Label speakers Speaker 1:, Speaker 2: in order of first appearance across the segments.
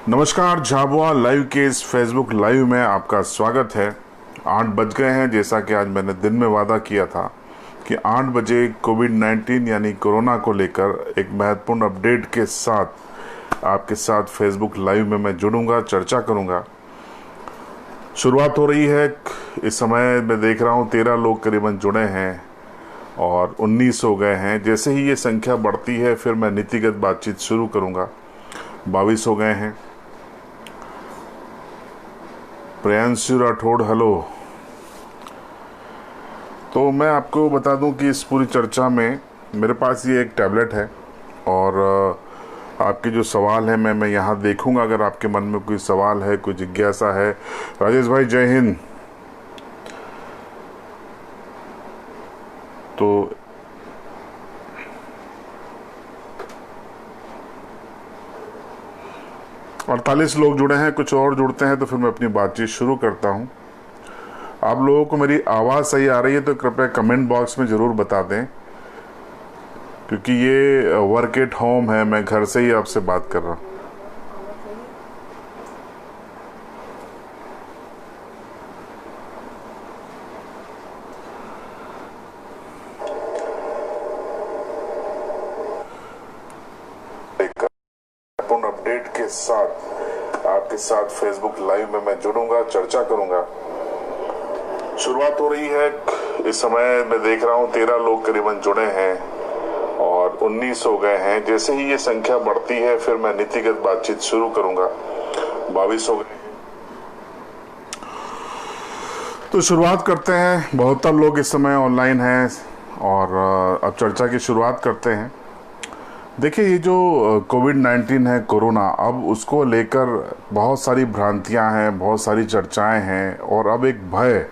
Speaker 1: नमस्कार, झाबुआ लाइव के इस फेसबुक लाइव में आपका स्वागत है। 8 बज गए हैं। जैसा कि आज मैंने दिन में वादा किया था कि 8 बजे कोविड-19 यानी कोरोना को लेकर एक महत्वपूर्ण अपडेट के साथ आपके साथ फेसबुक लाइव में मैं जुड़ूंगा, चर्चा करूंगा। शुरुआत हो रही है। इस समय मैं देख रहा हूं 13 लोग करीबन जुड़े हैं और 19 हो गए हैं। जैसे ही ये संख्या बढ़ती है फिर मैं नीतिगत बातचीत शुरू करूंगा। 22 हो गए हैं। प्रियांशु राठौड़, हेलो। तो मैं आपको बता दूं कि इस पूरी चर्चा में मेरे पास ये एक टैबलेट है और आपके जो सवाल है मैं यहाँ देखूंगा। अगर आपके मन में कोई सवाल है, कोई जिज्ञासा है। राजेश भाई, जय हिंद। तो 48 लोग जुड़े हैं, कुछ और जुड़ते हैं तो फिर मैं अपनी बातचीत शुरू करता हूं। आप लोगों को मेरी आवाज़ सही आ रही है तो कृपया कमेंट बॉक्स में ज़रूर बता दें, क्योंकि ये वर्क एट होम है, मैं घर से ही आपसे बात कर रहा हूँ। अपडेट के साथ आपके साथ फेसबुक लाइव में मैं जुड़ूंगा, चर्चा करूंगा। शुरुआत हो रही है। इस समय मैं देख रहा हूं 13 लोग करीबन जुड़े हैं और 19 हो गए हैं। जैसे ही ये संख्या बढ़ती है फिर मैं नीतिगत बातचीत शुरू करूंगा। 22 हो गए हैं। तो शुरुआत करते हैं। 72 लोग इस समय ऑनलाइन हैं और अब चर्चा की शुरुआत करते हैं। देखिए, ये जो कोविड-19 है, कोरोना, अब उसको लेकर बहुत सारी भ्रांतियां हैं, बहुत सारी चर्चाएं हैं और अब एक भय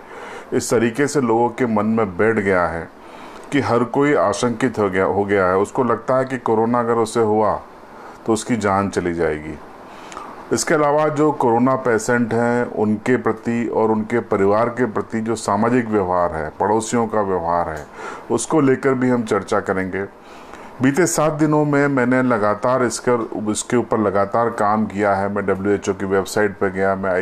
Speaker 1: इस तरीके से लोगों के मन में बैठ गया है कि हर कोई आशंकित हो गया है। उसको लगता है कि कोरोना अगर उसे हुआ तो उसकी जान चली जाएगी। इसके अलावा जो कोरोना पेशेंट हैं उनके प्रति और उनके परिवार के प्रति जो सामाजिक व्यवहार है, पड़ोसियों का व्यवहार है, उसको लेकर भी हम चर्चा करेंगे। बीते 7 दिनों में मैंने लगातार इसके ऊपर लगातार काम किया है। मैं WHO की वेबसाइट पर गया, मैं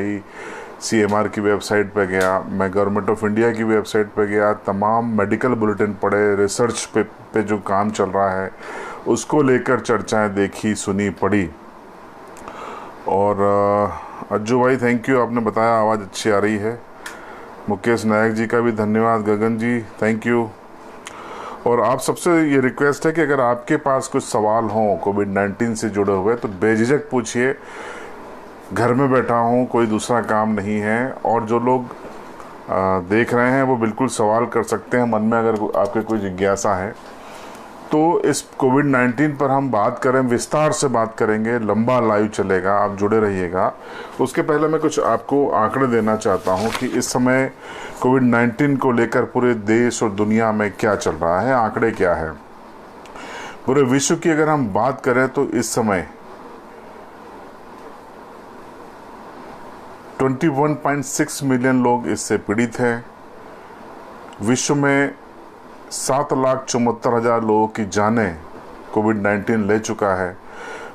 Speaker 1: ICMR की वेबसाइट पर गया, मैं गवर्नमेंट ऑफ इंडिया की वेबसाइट पर गया, तमाम मेडिकल बुलेटिन पढ़े, रिसर्च पे जो काम चल रहा है उसको लेकर चर्चाएं देखी, सुनी, पढ़ी। और अज्जू भाई, थैंक यू, आपने बताया आवाज़ अच्छी आ रही है। मुकेश नायक जी का भी धन्यवाद। गगन जी, थैंक यू। और आप सबसे ये रिक्वेस्ट है कि अगर आपके पास कुछ सवाल हों कोविड-19 से जुड़े हुए तो बेझिझक पूछिए। घर में बैठा हूँ, कोई दूसरा काम नहीं है और जो लोग देख रहे हैं वो बिल्कुल सवाल कर सकते हैं। मन में अगर आपके कोई जिज्ञासा है तो इस कोविड-19 पर हम बात करें, विस्तार से बात करेंगे, लंबा लाइव चलेगा, आप जुड़े रहिएगा। उसके पहले मैं कुछ आपको आंकड़े देना चाहता हूं कि इस समय कोविड-19 को लेकर पूरे देश और दुनिया में क्या चल रहा है, आंकड़े क्या है। पूरे विश्व की अगर हम बात करें तो इस समय 21.6 मिलियन लोग इससे पीड़ित हैं। विश्व में 7,74,000 लोगों की जानें कोविड-19 ले चुका है।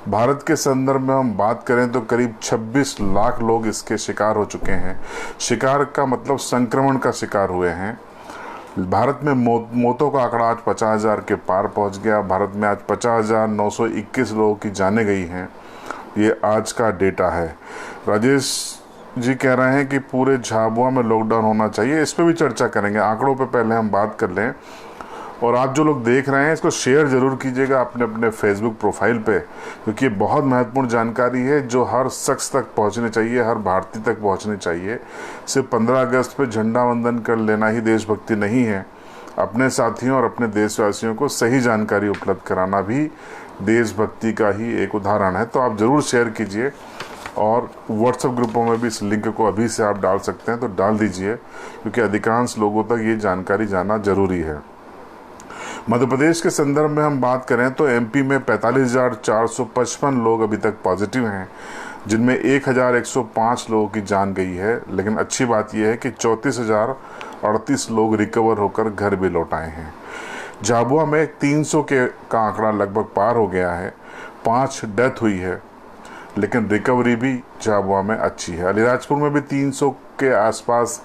Speaker 1: भारत के संदर्भ में हम बात करें तो करीब 26 लाख लोग इसके शिकार हो चुके हैं। शिकार का मतलब संक्रमण का शिकार हुए हैं। भारत में मौतों का आंकड़ा आज 50,000 के पार पहुंच गया। भारत में आज 50,921 लोगों की जानें गई हैं। ये आज का डेटा है। राजेश जी कह रहे हैं कि पूरे झाबुआ में लॉकडाउन होना चाहिए। इस पर भी चर्चा करेंगे। आंकड़ों पे पहले हम बात कर लें। और आप जो लोग देख रहे हैं इसको शेयर ज़रूर कीजिएगा अपने अपने फेसबुक प्रोफाइल पे, क्योंकि ये बहुत महत्वपूर्ण जानकारी है जो हर शख्स तक पहुंचनी चाहिए, हर भारतीय तक पहुंचनी चाहिए। सिर्फ 15 अगस्त पे झंडा वंदन कर लेना ही देशभक्ति नहीं है। अपने साथियों और अपने देशवासियों को सही जानकारी उपलब्ध कराना भी देशभक्ति का ही एक उदाहरण है। तो आप ज़रूर शेयर कीजिए और व्हाट्सएप ग्रुपों में भी इस लिंक को अभी से आप डाल सकते हैं तो डाल दीजिए, क्योंकि अधिकांश लोगों तक ये जानकारी जाना जरूरी है। मध्य प्रदेश के संदर्भ में हम बात करें तो MP में 45,455 लोग अभी तक पॉजिटिव हैं, जिनमें 1,105 लोगों की जान गई है। लेकिन अच्छी बात यह है कि 34,038 लोग रिकवर होकर घर भी लौट आए हैं। झाबुआ में 300 का आंकड़ा लगभग पार हो गया है। 5 डेथ हुई है, लेकिन रिकवरी भी झाबुआ में अच्छी है। अलीराजपुर में भी 300 के आसपास,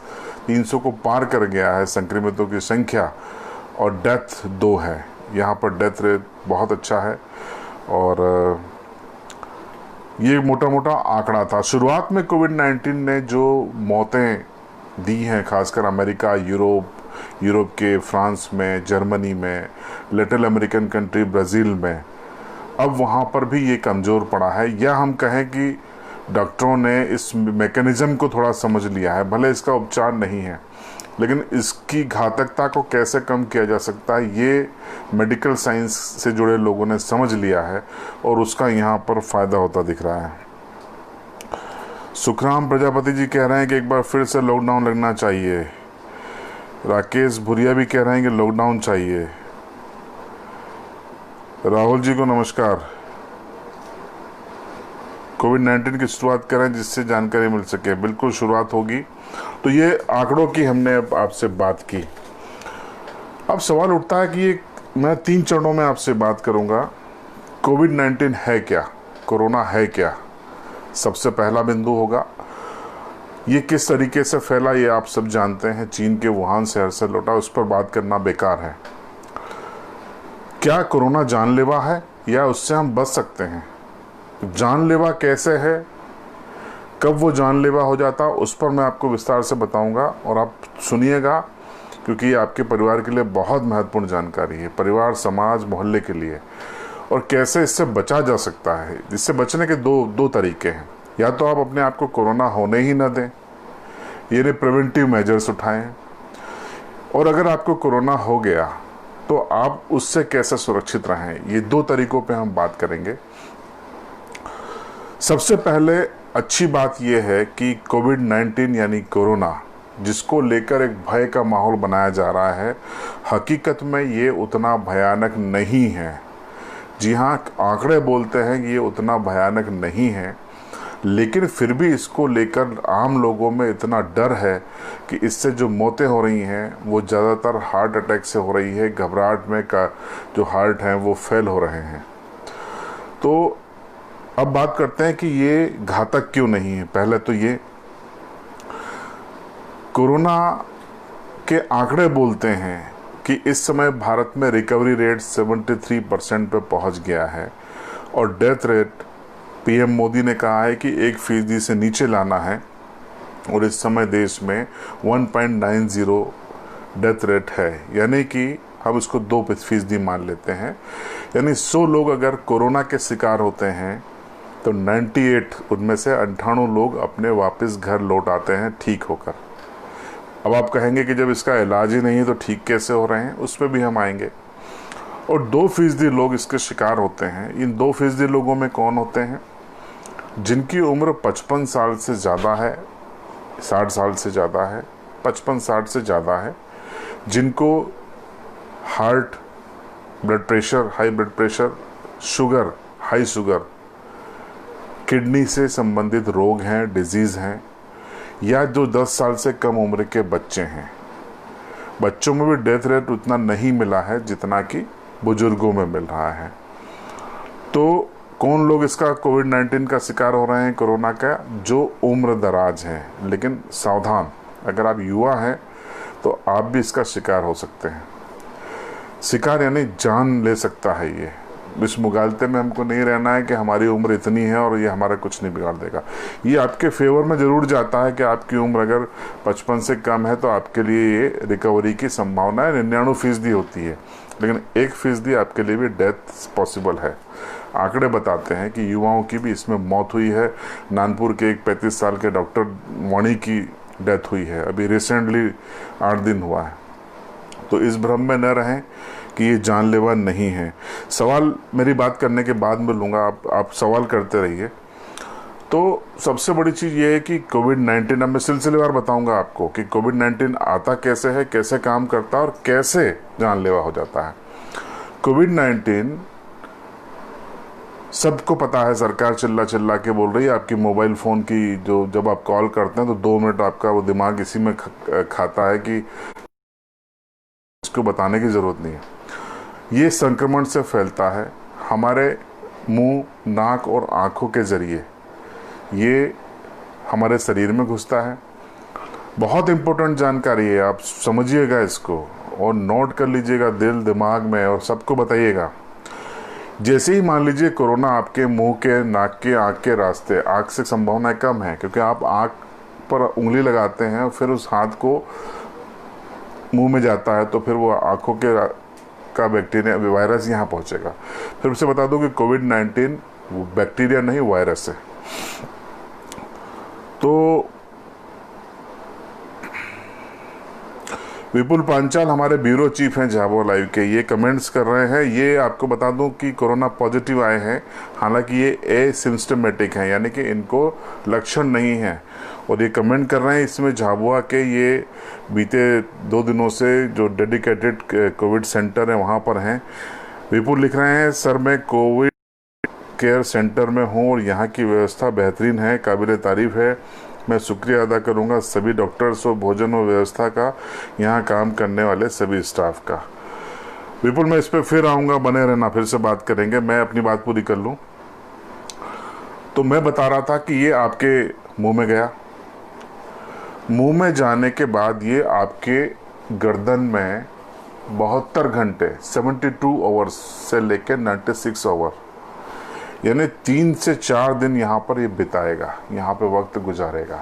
Speaker 1: 300 को पार कर गया है संक्रमितों की संख्या, और डेथ 2 है। यहाँ पर डेथ रेट बहुत अच्छा है। और ये मोटा मोटा आंकड़ा था। शुरुआत में कोविड-19 ने जो मौतें दी हैं, खासकर अमेरिका, यूरोप के फ्रांस में, जर्मनी में, लिटिल अमेरिकन कंट्री ब्राज़ील में, अब वहाँ पर भी ये कमज़ोर पड़ा है। या हम कहें कि डॉक्टरों ने इस मैकेनिज़्म को थोड़ा समझ लिया है। भले इसका उपचार नहीं है, लेकिन इसकी घातकता को कैसे कम किया जा सकता है, ये मेडिकल साइंस से जुड़े लोगों ने समझ लिया है, और उसका यहाँ पर फ़ायदा होता दिख रहा है। सुखराम प्रजापति जी कह रहे हैं कि एक बार फिर से लॉकडाउन लगना चाहिए। राकेश भुरिया भी कह रहे हैं कि लॉकडाउन चाहिए। राहुल जी को नमस्कार। कोविड-19 की शुरुआत करें जिससे जानकारी मिल सके। बिल्कुल शुरुआत होगी। तो ये आंकड़ों की हमने अब आपसे बात की। अब सवाल उठता है कि ये मैं 3 चरणों में आपसे बात करूंगा। कोविड-19 है क्या, कोरोना है क्या, सबसे पहला बिंदु होगा। ये किस तरीके से फैला ये आप सब जानते हैं। चीन के वुहान शहर से लौटा, उस पर बात करना बेकार है। क्या कोरोना जानलेवा है या उससे हम बच सकते हैं? जानलेवा कैसे है, कब वो जानलेवा हो जाता, उस पर मैं आपको विस्तार से बताऊंगा, और आप सुनिएगा, क्योंकि ये आपके परिवार के लिए बहुत महत्वपूर्ण जानकारी है। परिवार, समाज, मोहल्ले के लिए। और कैसे इससे बचा जा सकता है। इससे बचने के दो तरीके हैं। या तो आप अपने आप को कोरोना होने ही न दें, यानी प्रिवेंटिव मेजर्स उठाएं, और अगर आपको कोरोना हो गया तो आप उससे कैसे सुरक्षित रहें। ये 2 तरीकों पे हम बात करेंगे। सबसे पहले अच्छी बात यह है कि कोविड-19 यानी कोरोना, जिसको लेकर एक भय का माहौल बनाया जा रहा है, हकीकत में ये उतना भयानक नहीं है। जी हाँ, आंकड़े बोलते हैं कि ये उतना भयानक नहीं है, लेकिन फिर भी इसको लेकर आम लोगों में इतना डर है कि इससे जो मौतें हो रही हैं वो ज़्यादातर हार्ट अटैक से हो रही है। घबराहट में का जो हार्ट हैं वो फेल हो रहे हैं। तो अब बात करते हैं कि ये घातक क्यों नहीं है। पहले तो ये कोरोना के आंकड़े बोलते हैं कि इस समय भारत में रिकवरी रेट 73% पे पहुंच गया है, और डेथ रेट पीएम मोदी ने कहा है कि 1% से नीचे लाना है, और इस समय देश में 1.90 डेथ रेट है, यानी कि हम इसको 2% मान लेते हैं। यानी 100 लोग अगर कोरोना के शिकार होते हैं तो 98 उनमें से 98 लोग अपने वापस घर लौट आते हैं ठीक होकर। अब आप कहेंगे कि जब इसका इलाज ही नहीं है तो ठीक कैसे हो रहे हैं, उस पर भी हम आएंगे। और 2% लोग इसके शिकार होते हैं। इन 2% लोगों में कौन होते हैं? जिनकी उम्र 55 साल से ज़्यादा है, 60 साल से ज़्यादा है, 55-60 से ज़्यादा है, जिनको heart, blood pressure, high blood pressure, sugar, high sugar, kidney से संबंधित रोग हैं, डिजीज़ हैं, या जो 10 साल से कम उम्र के बच्चे हैं। बच्चों में भी डेथ रेट उतना नहीं मिला है जितना कि बुजुर्गों में मिल रहा है। तो कौन लोग इसका कोविड-19 का शिकार हो रहे हैं, कोरोना का? जो उम्र दराज हैं। लेकिन सावधान, अगर आप युवा हैं तो आप भी इसका शिकार हो सकते हैं। शिकार यानी जान ले सकता है ये। इस मुगालते में हमको नहीं रहना है कि हमारी उम्र इतनी है और ये हमारा कुछ नहीं बिगाड़ देगा। ये आपके फेवर में ज़रूर जाता है कि आपकी उम्र अगर 55 से कम है तो आपके लिए ये रिकवरी की संभावना 99% होती है, लेकिन 1% आपके लिए भी डेथ पॉसिबल है। आंकड़े बताते हैं कि युवाओं की भी इसमें मौत हुई है। नागपुर के एक 35 साल के डॉक्टर वाणी की डेथ हुई है, अभी रिसेंटली 8 दिन हुआ है। तो इस भ्रम में न रहें कि ये जानलेवा नहीं है। सवाल मेरी बात करने के बाद में लूँगा, आप सवाल करते रहिए। तो सबसे बड़ी चीज़ ये है कि कोविड-19, अब मैं सिलसिलेवार बताऊंगा आपको कि कोविड-19 आता कैसे है, कैसे काम करता है और कैसे जानलेवा हो जाता है। कोविड-19 सबको पता है, सरकार चिल्ला के बोल रही है। आपकी मोबाइल फ़ोन की जो जब आप कॉल करते हैं तो 2 मिनट आपका वो दिमाग इसी में खाता है कि इसको बताने की ज़रूरत नहीं है। ये संक्रमण से फैलता है। हमारे मुंह, नाक और आँखों के ज़रिए ये हमारे शरीर में घुसता है। बहुत इम्पोर्टेंट जानकारी है, आप समझिएगा इसको और नोट कर लीजिएगा दिल दिमाग में और सबको बताइएगा। जैसे ही मान लीजिए कोरोना आपके मुंह के, नाक के, आँख के रास्ते, आँख से संभावना कम है क्योंकि आप आँख पर उंगली लगाते हैं, फिर उस हाथ को मुंह में जाता है तो फिर वो आँखों के का बैक्टीरिया, वायरस यहाँ पहुँचेगा। फिर उसे बता दूं कि कोविड-19 वो बैक्टीरिया नहीं, वायरस है। तो विपुल पांचाल हमारे ब्यूरो चीफ हैं झाबुआ लाइव के, ये कमेंट्स कर रहे हैं। ये आपको बता दूं कि कोरोना पॉजिटिव आए हैं, हालांकि ये एसिम्प्टोमेटिक हैं, यानी कि इनको लक्षण नहीं है, और ये कमेंट कर रहे हैं। इसमें झाबुआ के ये बीते 2 दिनों से जो डेडिकेटेड कोविड सेंटर है वहाँ पर हैं। विपुल लिख रहे हैं, सर मैं कोविड केयर सेंटर में हूँ और यहाँ की व्यवस्था बेहतरीन है, काबिल तारीफ़ है। मैं शुक्रिया अदा करूंगा सभी डॉक्टर्स और भोजन और व्यवस्था का, यहाँ काम करने वाले सभी स्टाफ का। विपुल मैं इस पर फिर आऊँगा, बने रहना, फिर से बात करेंगे। मैं अपनी बात पूरी कर लूँ तो मैं बता रहा था कि ये आपके मुंह में गया, मुंह में जाने के बाद ये आपके गर्दन में 72 घंटे 72 आवर्स से लेकर 96 आवर यानी 3 से 4 दिन यहाँ पर ये बिताएगा, यहाँ पे वक्त गुजारेगा।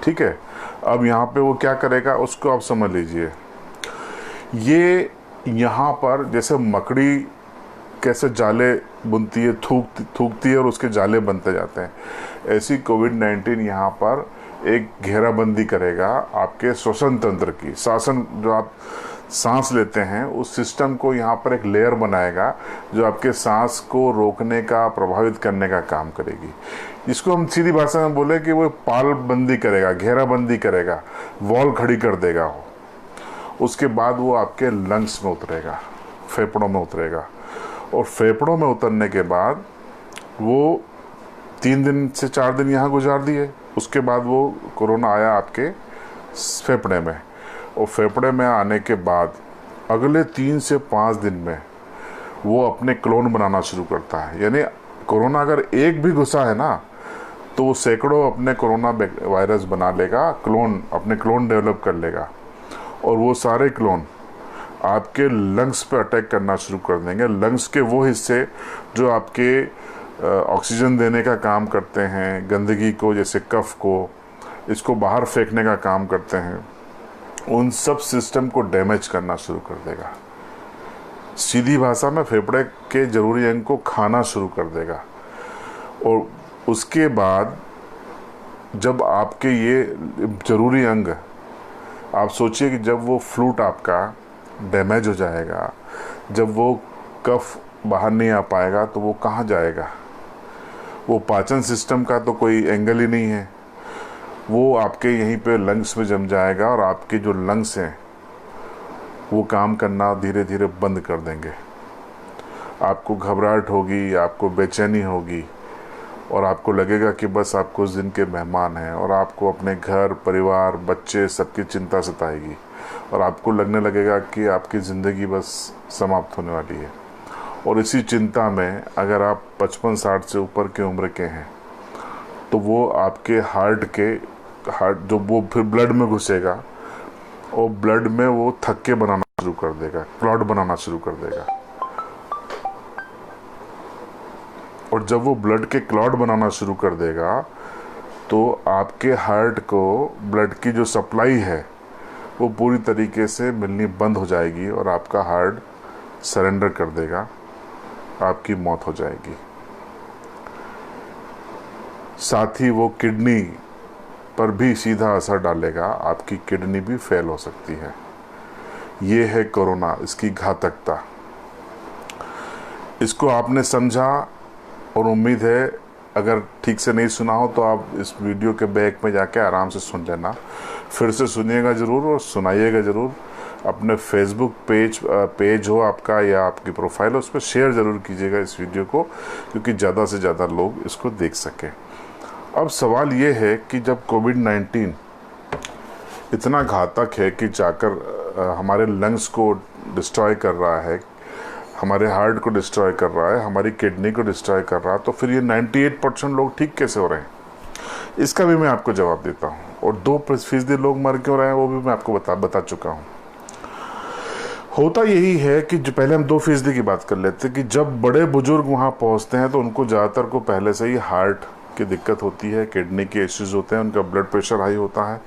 Speaker 1: ठीक है, अब यहाँ पे वो क्या करेगा उसको आप समझ लीजिए। ये यहाँ पर जैसे मकड़ी कैसे जाले बुनती है, थूकती है और उसके जाले बनते जाते हैं, ऐसी कोविड-19 यहाँ पर एक घेराबंदी करेगा आपके श्वसन तंत्र की। शासन जो आप सांस लेते हैं उस सिस्टम को यहाँ पर एक लेयर बनाएगा जो आपके सांस को रोकने का, प्रभावित करने का काम करेगी। जिसको हम सीधी भाषा में बोले कि वो पाल बंदी करेगा, घेराबंदी करेगा, वॉल खड़ी कर देगा वो। उसके बाद वो आपके लंग्स में उतरेगा, फेफड़ों में उतरेगा, और फेफड़ों में उतरने के बाद वो 3 दिन से 4 दिन यहाँ गुजार दिए। उसके बाद वो कोरोना आया आपके फेफड़े में, और फेफड़े में आने के बाद अगले 3 से 5 दिन में वो अपने क्लोन बनाना शुरू करता है। यानी कोरोना अगर एक भी घुसा है ना तो वो सैकड़ों अपने कोरोना वायरस बना लेगा, अपने क्लोन डेवलप कर लेगा, और वो सारे क्लोन आपके लंग्स पे अटैक करना शुरू कर देंगे। लंग्स के वो हिस्से जो आपके ऑक्सीजन देने का काम करते हैं, गंदगी को, जैसे कफ को, इसको बाहर फेंकने का काम करते हैं, उन सब सिस्टम को डैमेज करना शुरू कर देगा। सीधी भाषा में फेफड़े के जरूरी अंग को खाना शुरू कर देगा। और उसके बाद जब आपके ये जरूरी अंग, आप सोचिए कि जब वो फ्लूट आपका डैमेज हो जाएगा, जब वो कफ बाहर नहीं आ पाएगा तो वो कहाँ जाएगा? वो पाचन सिस्टम का तो कोई एंगल ही नहीं है, वो आपके यहीं पे लंग्स में जम जाएगा, और आपके जो लंग्स हैं वो काम करना धीरे धीरे बंद कर देंगे। आपको घबराहट होगी, आपको बेचैनी होगी, और आपको लगेगा कि बस आप कुछ दिन के मेहमान हैं, और आपको अपने घर, परिवार, बच्चे सबकी चिंता सताएगी, और आपको लगने लगेगा कि आपकी ज़िंदगी बस समाप्त होने वाली है। और इसी चिंता में अगर आप 55-60 से ऊपर की उम्र के हैं तो वो आपके हार्ट जो वो फिर ब्लड में घुसेगा, और ब्लड में वो थक्के बनाना शुरू कर देगा, क्लॉट बनाना शुरू कर देगा। और जब वो ब्लड के क्लॉट बनाना शुरू कर देगा तो आपके हार्ट को ब्लड की जो सप्लाई है वो पूरी तरीके से मिलनी बंद हो जाएगी, और आपका हार्ट सरेंडर कर देगा, आपकी मौत हो जाएगी। साथ ही वो किडनी पर भी सीधा असर डालेगा, आपकी किडनी भी फेल हो सकती है। ये है कोरोना, इसकी घातकता। इसको आपने समझा, और उम्मीद है अगर ठीक से नहीं सुना हो तो आप इस वीडियो के बैक में जाके आराम से सुन लेना, फिर से सुनिएगा ज़रूर और सुनाइएगा ज़रूर। अपने फेसबुक पेज हो आपका या आपकी प्रोफाइल हो, उस पर शेयर ज़रूर कीजिएगा इस वीडियो को, क्योंकि ज़्यादा से ज़्यादा लोग इसको देख सकें। अब सवाल ये है कि जब कोविड-19 इतना घातक है कि जाकर हमारे लंग्स को डिस्ट्रॉय कर रहा है, हमारे हार्ट को डिस्ट्रॉय कर रहा है, हमारी किडनी को डिस्ट्रॉय कर रहा है, तो फिर ये 98% लोग ठीक कैसे हो रहे हैं? इसका भी मैं आपको जवाब देता हूँ। और 2% लोग मर क्यों रहे हैं वो भी मैं आपको बता चुका हूँ। होता यही है कि जो पहले हम 2% की बात कर लेते हैं कि जब बड़े बुजुर्ग वहाँ पहुँचते हैं तो उनको ज़्यादातर को पहले से ही हार्ट की दिक्कत होती है, किडनी के इश्यूज होते हैं, उनका ब्लड प्रेशर हाई होता है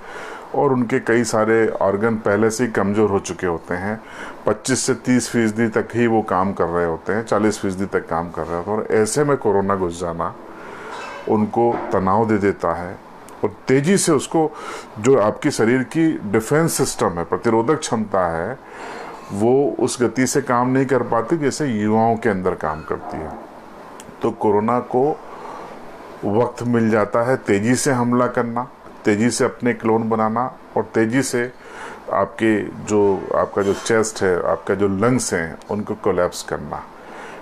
Speaker 1: और उनके कई सारे ऑर्गन पहले से ही कमज़ोर हो चुके होते हैं। 25 से 30% तक ही वो काम कर रहे होते हैं, 40% तक काम कर रहे होते हैं। और ऐसे में कोरोना घुस जाना उनको तनाव दे देता है और तेज़ी से उसको जो आपकी शरीर की डिफेंस सिस्टम है, प्रतिरोधक क्षमता है, वो उस गति से काम नहीं कर पाती जैसे युवाओं के अंदर काम करती है। तो कोरोना को वक्त मिल जाता है तेज़ी से हमला करना, तेज़ी से अपने क्लोन बनाना और तेज़ी से आपका जो चेस्ट है, आपका जो लंग्स हैं, उनको कोलैप्स करना।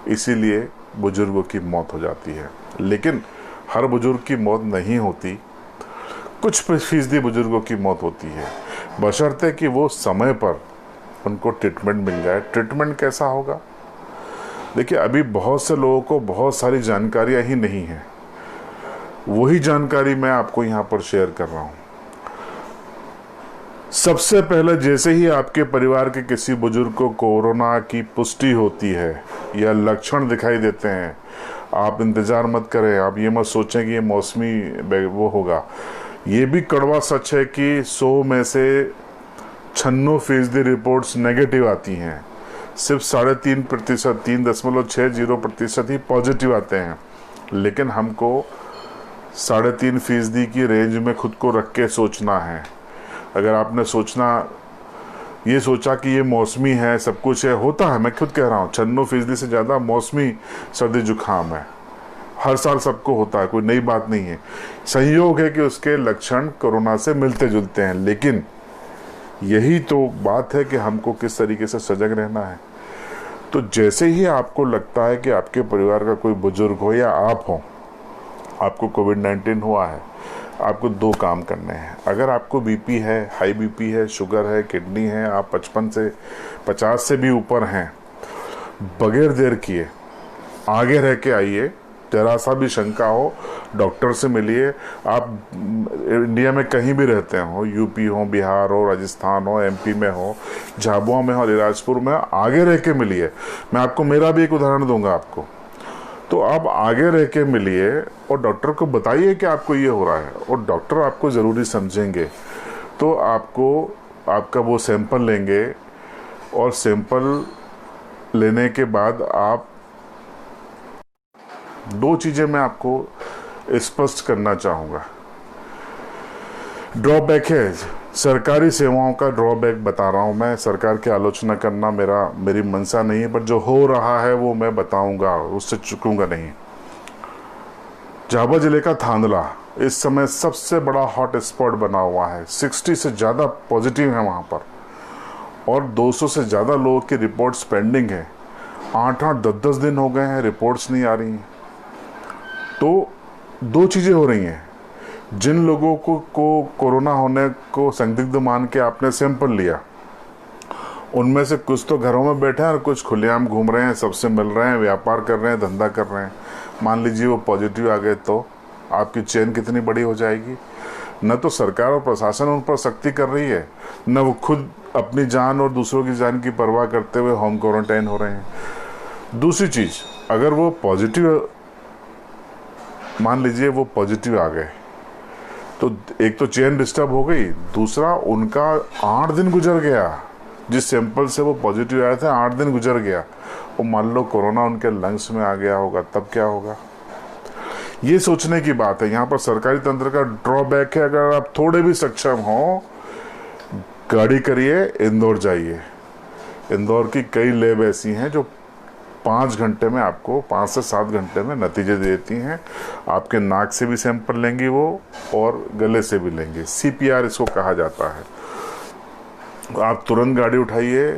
Speaker 1: इसीलिए बुजुर्गों की मौत हो जाती है। लेकिन हर बुजुर्ग की मौत नहीं होती, कुछ फीसदी बुजुर्गों की मौत होती है, बशर्ते कि वो समय पर उनको ट्रीटमेंट मिल जाए। ट्रीटमेंट कैसा होगा? देखिए, अभी बहुत से लोगों को बहुत सारी जानकारियां ही नहीं है, वही जानकारी मैं आपको यहाँ पर शेयर कर रहा हूँ। सबसे पहले जैसे ही आपके परिवार के किसी बुजुर्ग को कोरोना की पुष्टि होती है या लक्षण दिखाई देते हैं, आप इंतज़ार मत करें, आप ये मत सोचें कि ये मौसमी वो होगा। ये भी कड़वा सच है कि 100 में से 96% रिपोर्ट्स नेगेटिव आती हैं, सिर्फ 3.5%, 3.60% ही पॉजिटिव आते हैं। लेकिन हमको 3.5% की रेंज में खुद को रख के सोचना है। अगर आपने ये सोचा कि ये मौसमी है, सब कुछ है, होता है, मैं खुद कह रहा हूँ 96% से ज़्यादा मौसमी सर्दी जुकाम है, हर साल सबको होता है, कोई नई बात नहीं है। संयोग है कि उसके लक्षण कोरोना से मिलते जुलते हैं, लेकिन यही तो बात है कि हमको किस तरीके से सजग रहना है। तो जैसे ही आपको लगता है कि आपके परिवार का कोई बुजुर्ग हो या आप हो, आपको कोविड-19 हुआ है, आपको 2 काम करने हैं। अगर आपको बीपी है, हाई बीपी है, शुगर है, किडनी है, आप 55 से 50 से भी ऊपर हैं, बगैर देर किए आगे रह के आइए। जरा सा भी शंका हो, डॉक्टर से मिलिए। आप इंडिया में कहीं भी रहते हो, यूपी हो, बिहार हो, राजस्थान हो, एमपी में हो, झाबुआ में हो, अलीराजपुर में, आगे रह के मिलिए। मैं आपको मेरा भी एक उदाहरण दूंगा आपको। तो आप आगे रह के मिलिए और डॉक्टर को बताइए कि आपको ये हो रहा है, और डॉक्टर आपको ज़रूरी समझेंगे तो आपका वो सैंपल लेंगे और सैंपल लेने के बाद आप 2 चीज़ें मैं आपको स्पष्ट करना चाहूँगा। ड्रॉबैक है, सरकारी सेवाओं का ड्रॉबैक बता रहा हूँ मैं। सरकार की आलोचना करना मेरी मंशा नहीं है, पर जो हो रहा है वो मैं बताऊंगा, उससे चूकूंगा नहीं। झाबुआ जिले का थांदला इस समय सबसे बड़ा हॉट स्पॉट बना हुआ है। 60 से ज़्यादा पॉजिटिव है वहाँ पर और 200 से ज़्यादा लोगों की रिपोर्ट्स पेंडिंग है। 8-8, 10-10 दिन हो गए हैं, रिपोर्ट्स नहीं आ रही हैं। तो 2 चीज़ें हो रही हैं। जिन लोगों को कोरोना होने को संदिग्ध मान के आपने सैंपल लिया, उनमें से कुछ तो घरों में बैठे हैं और कुछ खुलेआम घूम रहे हैं, सबसे मिल रहे हैं, व्यापार कर रहे हैं, धंधा कर रहे हैं। मान लीजिए वो पॉजिटिव आ गए तो आपकी चेन कितनी बड़ी हो जाएगी। न तो सरकार और प्रशासन उन पर सख्ती कर रही है, न वो खुद अपनी जान और दूसरों की जान की परवाह करते हुए होम क्वारंटाइन हो रहे हैं। दूसरी चीज़, अगर वो पॉजिटिव, मान लीजिए वो पॉजिटिव आ गए, तो एक तो चेन डिस्टर्ब हो गई, दूसरा उनका 8 दिन गुजर गया। जिस सैंपल से वो पॉजिटिव आए थे 8 दिन गुजर गया, और मान लो कोरोना उनके लंग्स में आ गया होगा, तब क्या होगा? ये सोचने की बात है। यहाँ पर सरकारी तंत्र का ड्रॉबैक है। अगर आप थोड़े भी सक्षम हो, गाड़ी करिए, इंदौर जाइए। इंदौर की कई लैब ऐसी हैं जो 5 घंटे में आपको, 5 से 7 घंटे में नतीजे देती हैं। आपके नाक से भी सैंपल लेंगी वो और गले से भी लेंगे। CPR इसको कहा जाता है। आप तुरंत गाड़ी उठाइए,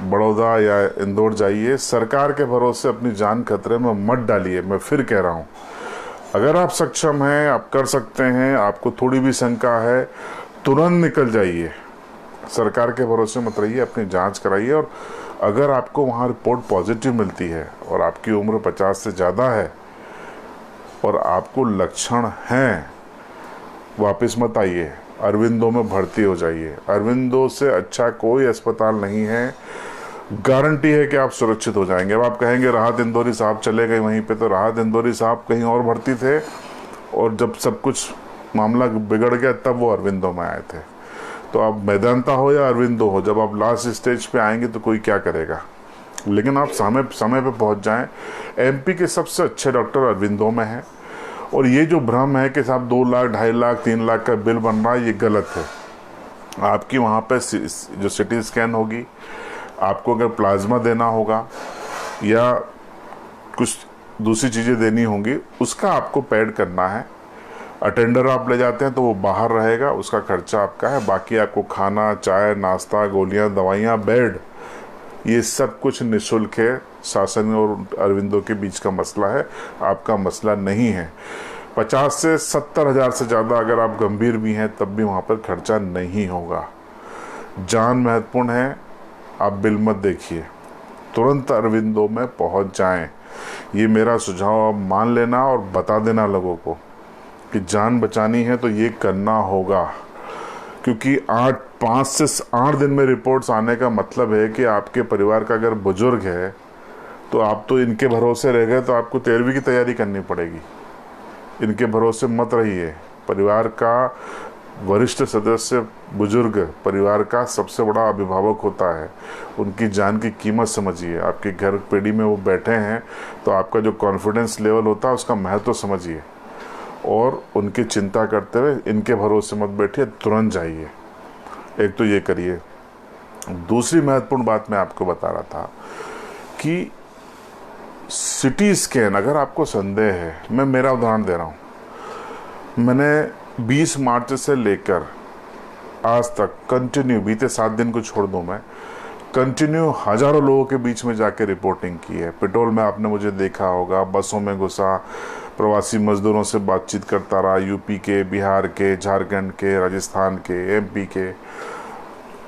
Speaker 1: बड़ौदा या इंदौर जाइए। सरकार के भरोसे अपनी जान खतरे में मत डालिए। मैं फिर कह रहा हूँ, अगर आप सक्षम हैं, आप कर सकते हैं, आपको थोड़ी भी शंका है, तुरंत निकल जाइए। सरकार के भरोसे मत रहिए, अपनी जांच कराइए। और अगर आपको वहाँ रिपोर्ट पॉजिटिव मिलती है और आपकी उम्र 50 से ज़्यादा है और आपको लक्षण हैं, वापस मत आइए, अरविंदो में भर्ती हो जाइए। अरविंदो से अच्छा कोई अस्पताल नहीं है, गारंटी है कि आप सुरक्षित हो जाएंगे। अब आप कहेंगे राहत इंदौरी साहब चले गए वहीं पे, तो राहत इंदौरी साहब कहीं और भर्ती थे और जब सब कुछ मामला बिगड़ गया तब वो अरविंदो में आए थे। तो आप मेदांता हो या अरविंदो हो, जब आप लास्ट स्टेज पे आएंगे तो कोई क्या करेगा, लेकिन आप समय पे पहुंच जाएं। एमपी के सबसे अच्छे डॉक्टर अरविंदो में हैं। और ये जो भ्रम है कि साहब 2 लाख 2.5 लाख 3 लाख का बिल बन रहा है, ये गलत है। आपकी वहाँ पे जो सिटी स्कैन होगी, आपको अगर प्लाज्मा देना होगा या कुछ दूसरी चीज़ें देनी होंगी, उसका आपको पेड करना है। अटेंडर आप ले जाते हैं तो वो बाहर रहेगा, उसका खर्चा आपका है। बाकी आपको खाना, चाय, नाश्ता, गोलियां, दवाइयां, बेड, ये सब कुछ निःशुल्क है। शासन और अरविंदो के बीच का मसला है, आपका मसला नहीं है। 50 से 70 हज़ार से ज़्यादा अगर आप गंभीर भी हैं तब भी वहाँ पर खर्चा नहीं होगा। जान महत्वपूर्ण है, आप बिल मत देखिए, तुरंत अरविंदो में पहुँच जाएं। ये मेरा सुझाव आप मान लेना और बता देना लोगों को कि जान बचानी है तो ये करना होगा। क्योंकि 5 से 8 दिन में रिपोर्ट्स आने का मतलब है कि आपके परिवार का अगर बुजुर्ग है तो आप तो इनके भरोसे रह गए, तो आपको 13वीं की तैयारी करनी पड़ेगी। इनके भरोसे मत रहिए। परिवार का वरिष्ठ सदस्य, बुजुर्ग परिवार का सबसे बड़ा अभिभावक होता है। उनकी जान की कीमत समझिए। आपके घर पीढ़ी में वो बैठे हैं तो आपका जो कॉन्फिडेंस लेवल होता है उसका महत्व समझिए और उनकी चिंता करते हुए इनके भरोसे मत बैठिए, तुरंत जाइए। एक तो ये करिए। दूसरी महत्वपूर्ण बात मैं आपको बता रहा था कि सिटी स्कैन, अगर आपको संदेह है, मैं मेरा उदाहरण दे रहा हूँ। मैंने 20 मार्च से लेकर आज तक कंटिन्यू, बीते 7 दिन को छोड़ दूँ, मैं कंटिन्यू हज़ारों लोगों के बीच में जाके रिपोर्टिंग की है। पेट्रोल में आपने मुझे देखा होगा, बसों में घुसा, प्रवासी मजदूरों से बातचीत करता रहा, यूपी के, बिहार के, झारखंड के, राजस्थान के, एमपी के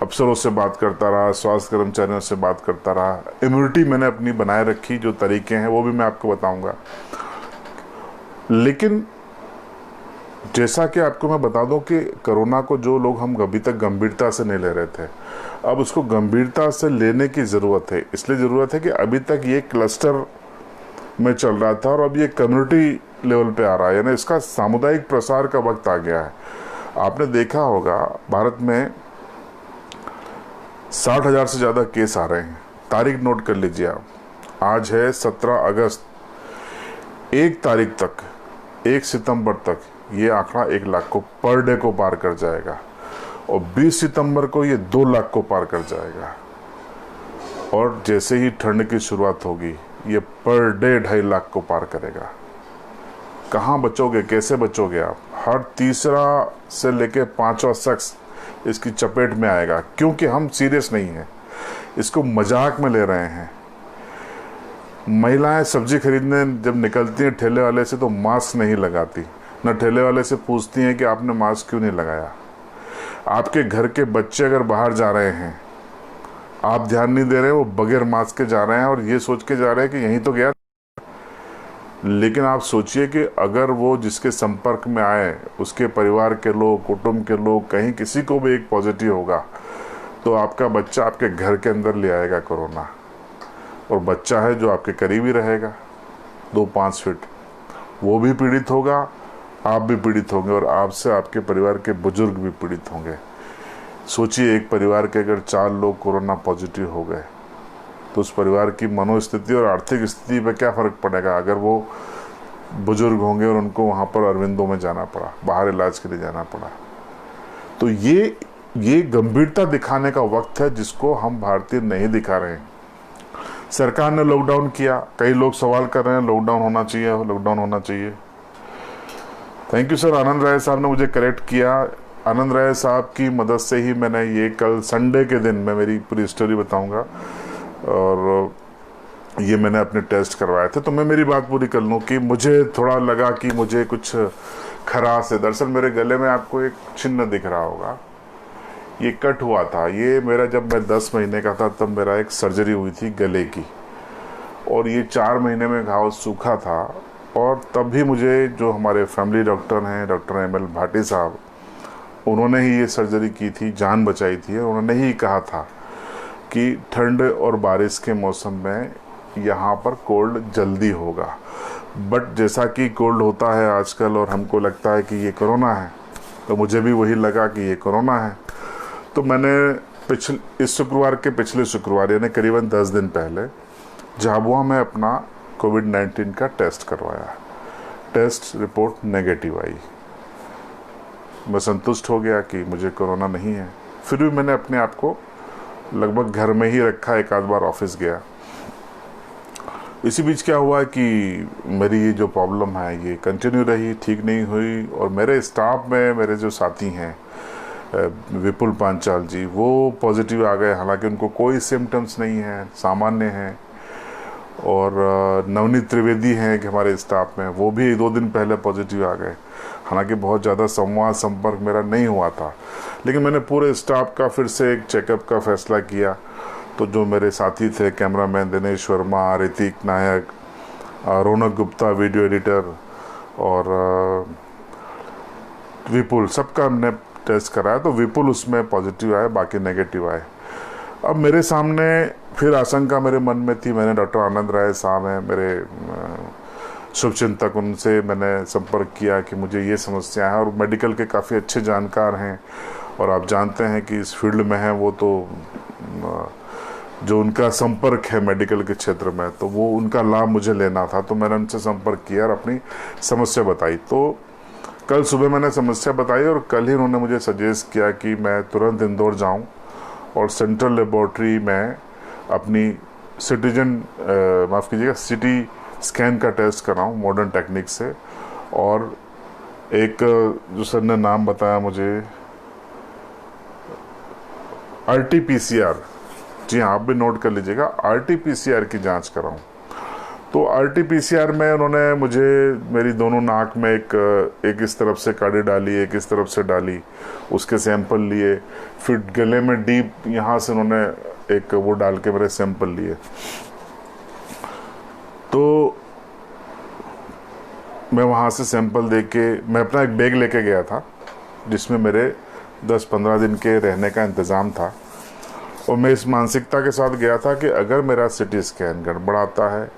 Speaker 1: अफसरों से बात करता रहा, स्वास्थ्य कर्मचारियों से बात करता रहा। इम्यूनिटी मैंने अपनी बनाए रखी, जो तरीके हैं वो भी मैं आपको बताऊंगा। लेकिन जैसा कि आपको मैं बता दूं कि कोरोना को जो लोग हम अभी तक गंभीरता से नहीं ले रहे थे, अब उसको गंभीरता से लेने की ज़रूरत है। इसलिए ज़रूरत है कि अभी तक ये क्लस्टर में चल रहा था और अब ये कम्युनिटी लेवल पे आ रहा है, यानी इसका सामुदायिक प्रसार का वक्त आ गया है। आपने देखा होगा भारत में 60,000 से ज़्यादा केस आ रहे हैं। तारीख नोट कर लीजिए आप, आज है 17 अगस्त। 1 तारीख तक, 1 सितंबर तक ये आंकड़ा 1 लाख को पर डे को पार कर जाएगा और 20 सितंबर को ये 2 लाख को पार कर जाएगा। और जैसे ही ठंड की शुरुआत होगी ये पर डे 2.5 लाख को पार करेगा। कहाँ बचोगे, कैसे बचोगे आप? हर तीसरा से लेके 5वां शख्स इसकी चपेट में आएगा, क्योंकि हम सीरियस नहीं हैं, इसको मजाक में ले रहे हैं। महिलाएं सब्जी खरीदने जब निकलती हैं ठेले वाले से तो मास्क नहीं लगाती, न ठेले वाले से पूछती हैं कि आपने मास्क क्यों नहीं लगाया। आपके घर के बच्चे अगर बाहर जा रहे हैं, आप ध्यान नहीं दे रहे, वो बगैर मास्क के जा रहे हैं और ये सोच के जा रहे हैं कि यहीं तो गया। लेकिन आप सोचिए कि अगर वो जिसके संपर्क में आए, उसके परिवार के लोग, कुटुंब के लोग, कहीं किसी को भी एक पॉजिटिव होगा तो आपका बच्चा आपके घर के अंदर ले आएगा कोरोना। और बच्चा है जो आपके करीब ही रहेगा 2-5 फीट, वो भी पीड़ित होगा, आप भी पीड़ित होंगे और आपसे आपके परिवार के बुजुर्ग भी पीड़ित होंगे। सोचिए, एक परिवार के अगर 4 लोग कोरोना पॉजिटिव हो गए तो उस परिवार की मनोस्थिति और आर्थिक स्थिति पे क्या फ़र्क पड़ेगा अगर वो बुजुर्ग होंगे और उनको वहाँ पर अरविंदो में जाना पड़ा, बाहर इलाज के लिए जाना पड़ा। तो ये गंभीरता दिखाने का वक्त है जिसको हम भारतीय नहीं दिखा रहे हैं। सरकार ने लॉकडाउन किया, कई लोग सवाल कर रहे हैं लॉकडाउन होना चाहिए, लॉकडाउन होना चाहिए। थैंक यू सर, आनंद राय साहब ने मुझे करेक्ट किया। आनंद राय साहब की मदद से ही मैंने ये कल संडे के दिन मैं मेरी पूरी स्टोरी बताऊंगा और ये मैंने अपने टेस्ट करवाए थे। तो मैं मेरी बात पूरी कर लूँ कि मुझे थोड़ा लगा कि मुझे कुछ खराश है। दरअसल मेरे गले में आपको एक चिन्ह दिख रहा होगा, ये कट हुआ था। ये मेरा जब मैं 10 महीने का था तब मेरा एक सर्जरी हुई थी गले की, और ये 4 महीने में घाव सूखा था। और तब भी मुझे जो हमारे फैमिली डॉक्टर हैं, डॉक्टर एम एल भाटी साहब, उन्होंने ही ये सर्जरी की थी, जान बचाई थी। उन्होंने ही कहा था कि ठंड और बारिश के मौसम में यहाँ पर कोल्ड जल्दी होगा। बट जैसा कि कोल्ड होता है आजकल और हमको लगता है कि ये कोरोना है, तो मुझे भी वही लगा कि ये कोरोना है। तो मैंने इस शुक्रवार के पिछले शुक्रवार यानी करीबन 10 दिन पहले झाबुआ में अपना कोविड-19 का टेस्ट करवाया। टेस्ट रिपोर्ट नेगेटिव आई। मैं संतुष्ट हो गया कि मुझे कोरोना नहीं है। फिर भी मैंने अपने आप को लगभग घर में ही रखा, एक आध बार ऑफिस गया। इसी बीच क्या हुआ कि मेरी ये जो प्रॉब्लम है ये कंटिन्यू रही, ठीक नहीं हुई। और मेरे स्टाफ में मेरे जो साथी हैं विपुल पांचाल जी, वो पॉजिटिव आ गए। हालांकि उनको कोई सिम्टम्स नहीं है, सामान्य हैं। और नवनीत त्रिवेदी हैं कि हमारे स्टाफ में, वो भी 2 दिन पहले पॉजिटिव आ गए। हालांकि बहुत ज़्यादा संवाद संपर्क मेरा नहीं हुआ था, लेकिन मैंने पूरे स्टाफ का फिर से एक चेकअप का फैसला किया। तो जो मेरे साथी थे, कैमरामैन दिनेश वर्मा, ऋतिक नायक, रौनक गुप्ता वीडियो एडिटर, और विपुल, सबका हमने टेस्ट कराया। तो विपुल उसमें पॉजिटिव आए, बाकी नेगेटिव आए। अब मेरे सामने फिर आशंका मेरे मन में थी। मैंने डॉक्टर आनंद राय साहब हैं मेरे शुभचिंतक, उनसे मैंने संपर्क किया कि मुझे ये समस्या है, और मेडिकल के काफ़ी अच्छे जानकार हैं और आप जानते हैं कि इस फील्ड में हैं वो, तो जो उनका संपर्क है मेडिकल के क्षेत्र में, तो वो उनका लाभ मुझे लेना था। तो मैंने उनसे संपर्क किया और अपनी समस्या बताई। तो कल सुबह मैंने समस्या बताई और कल ही उन्होंने मुझे सजेस्ट किया कि मैं तुरंत इंदौर जाऊं और सेंट्रल लेबॉर्ट्री में अपनी सिटी स्कैन का टेस्ट कराऊं मॉडर्न टेक्निक से। और एक जो सर ने नाम बताया मुझे, RT-PCR, जी हाँ, आप भी नोट कर लीजिएगा, RT-PCR की जांच कराऊं। तो RT-PCR में उन्होंने मुझे मेरी दोनों नाक में एक इस तरफ से काड़ी डाली, एक इस तरफ से डाली, उसके सैंपल लिए। फिर गले में डीप यहाँ से उन्होंने एक वो डाल के मेरे सैंपल लिए। तो मैं वहाँ से सैंपल दे के मैं अपना एक बैग लेके गया था जिसमें मेरे 10-15 दिन के रहने का इंतज़ाम था। और मैं इस मानसिकता के साथ गया था कि अगर मेरा सिटी स्कैन गड़बड़ाता है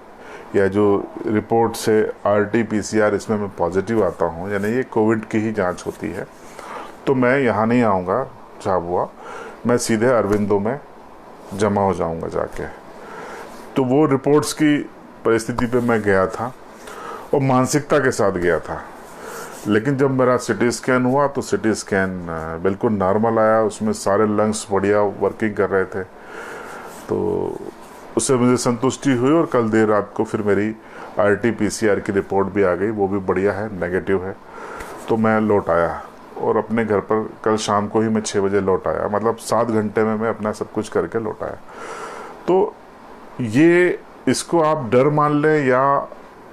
Speaker 1: या जो रिपोर्ट से RT-PCR इसमें मैं पॉजिटिव आता हूँ, यानी ये कोविड की ही जांच होती है, तो मैं यहाँ नहीं आऊँगा झाबुआ, मैं सीधे अरविंदो में जमा हो जाऊँगा जाके। तो वो रिपोर्ट्स की परिस्थिति पे मैं गया था और मानसिकता के साथ गया था। लेकिन जब मेरा सिटी स्कैन हुआ तो सिटी स्कैन बिल्कुल नॉर्मल आया, उसमें सारे लंग्स बढ़िया वर्किंग कर रहे थे। तो उससे मुझे संतुष्टि हुई और कल देर रात को फिर मेरी RT-PCR की रिपोर्ट भी आ गई, वो भी बढ़िया है, नेगेटिव है। तो मैं लौट आया और अपने घर पर कल शाम को ही मैं 6 बजे लौट आया, मतलब 7 घंटे में मैं अपना सब कुछ करके लौट आया। तो ये, इसको आप डर मान लें या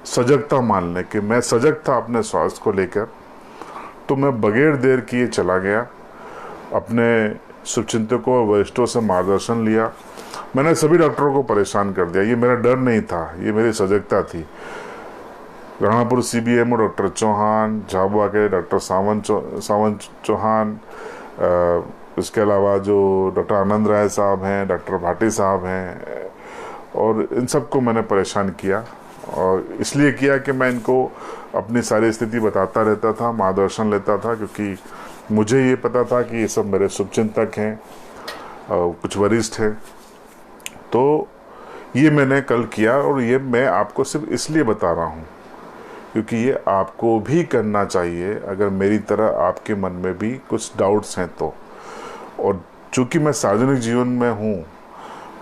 Speaker 1: सजगता मान लें कि मैं सजग था अपने स्वास्थ्य को लेकर, तो मैं बगैर देर किए चला गया, अपने शुभचिंतकों और वरिष्ठों से मार्गदर्शन लिया। मैंने सभी डॉक्टरों को परेशान कर दिया। ये मेरा डर नहीं था, ये मेरी सजगता थी। राणापुर CBMO डॉक्टर चौहान, झाबुआ के डॉक्टर सावंत चौहान, इसके अलावा जो डॉक्टर आनंद राय साहब हैं, डॉक्टर भाटी साहब हैं, और इन सबको मैंने परेशान किया। और इसलिए किया कि मैं इनको अपनी सारी स्थिति बताता रहता था, मार्गदर्शन लेता था, क्योंकि मुझे ये पता था कि ये सब मेरे शुभचिंतक हैं और कुछ वरिष्ठ हैं। तो ये मैंने कल किया और ये मैं आपको सिर्फ इसलिए बता रहा हूँ क्योंकि ये आपको भी करना चाहिए अगर मेरी तरह आपके मन में भी कुछ डाउट्स हैं तो। और चूँकि मैं सार्वजनिक जीवन में हूँ,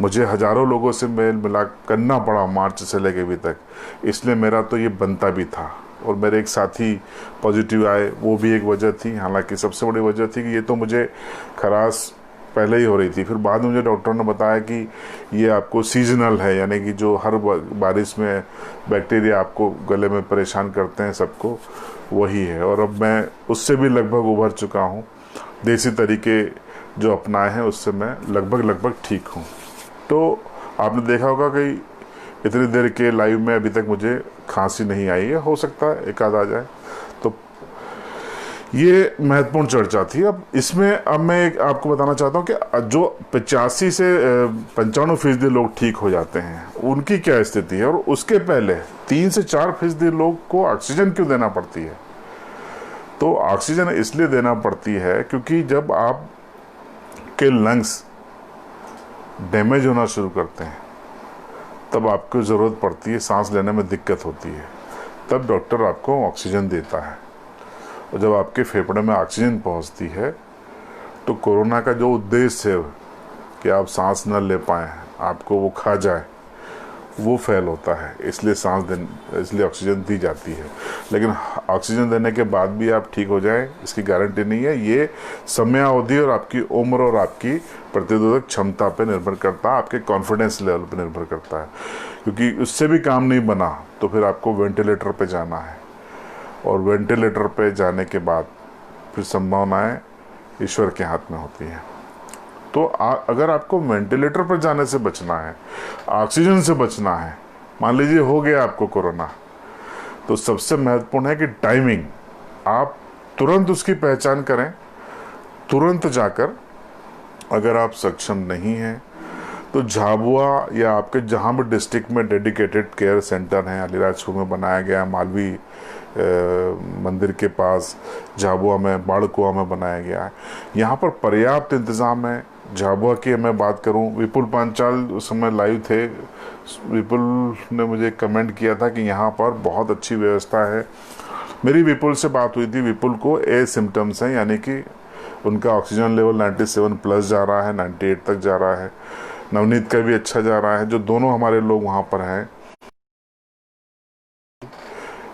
Speaker 1: मुझे हज़ारों लोगों से मेल मिलाप करना पड़ा मार्च से लेके अभी तक, इसलिए मेरा तो ये बनता भी था। और मेरे एक साथी पॉजिटिव आए, वो भी एक वजह थी। हालांकि सबसे बड़ी वजह थी कि ये तो मुझे खराश पहले ही हो रही थी, फिर बाद में मुझे डॉक्टर ने बताया कि ये आपको सीजनल है, यानी कि जो हर बारिश में बैक्टीरिया आपको गले में परेशान करते हैं सबको, वही है। और अब मैं उससे भी लगभग उभर चुका हूँ। देसी तरीके जो अपनाए हैं उससे मैं लगभग ठीक हूँ। तो आपने देखा होगा कि इतनी देर के लाइव में अभी तक मुझे खांसी नहीं आई है, हो सकता है एक आध आ जाए। तो ये महत्वपूर्ण चर्चा थी। अब इसमें मैं एक आपको बताना चाहता हूँ कि जो 85 से 95% लोग ठीक हो जाते हैं उनकी क्या स्थिति है, और उसके पहले 3 से 4% लोग को ऑक्सीजन क्यों देना पड़ती है। तो ऑक्सीजन इसलिए देना पड़ती है क्योंकि जब आप के लंग्स डैमेज होना शुरू करते हैं तब आपको ज़रूरत पड़ती है, सांस लेने में दिक्कत होती है, तब डॉक्टर आपको ऑक्सीजन देता है। और जब आपके फेफड़े में ऑक्सीजन पहुंचती है तो कोरोना का जो उद्देश्य है कि आप सांस न ले पाएँ, आपको वो खा जाए, वो फेल होता है। इसलिए ऑक्सीजन दी जाती है। लेकिन ऑक्सीजन देने के बाद भी आप ठीक हो जाएं इसकी गारंटी नहीं है। ये समयावधि और आपकी उम्र और आपकी प्रतिरोधक क्षमता पे निर्भर करता है, आपके कॉन्फिडेंस लेवल पे निर्भर करता है। क्योंकि उससे भी काम नहीं बना तो फिर आपको वेंटिलेटर पे जाना है, और वेंटिलेटर पे जाने के बाद फिर संभावनाएं ईश्वर के हाथ में होती हैं। तो अगर आपको वेंटिलेटर पर जाने से बचना है, ऑक्सीजन से बचना है, मान लीजिए हो गया आपको कोरोना, तो सबसे महत्वपूर्ण है कि टाइमिंग, आप तुरंत उसकी पहचान करें, तुरंत जाकर, अगर आप सक्षम नहीं हैं तो झाबुआ या आपके जहाँ भी डिस्ट्रिक्ट में डेडिकेटेड केयर सेंटर हैं, अलीराजपुर में बनाया गया, मालवी मंदिर के पास झाबुआ में, बाड़कुआ में बनाया गया है, यहाँ पर पर्याप्त इंतज़ाम है। झाबुआ की मैं बात करूं, विपुल पांचाल उस समय लाइव थे, विपुल ने मुझे कमेंट किया था कि यहाँ पर बहुत अच्छी व्यवस्था है। मेरी विपुल से बात हुई थी, विपुल को ए सिम्टम्स हैं, यानी कि उनका ऑक्सीजन लेवल 97 प्लस जा रहा है, 98 तक जा रहा है। नवनीत का भी अच्छा जा रहा है, जो दोनों हमारे लोग वहाँ पर हैं।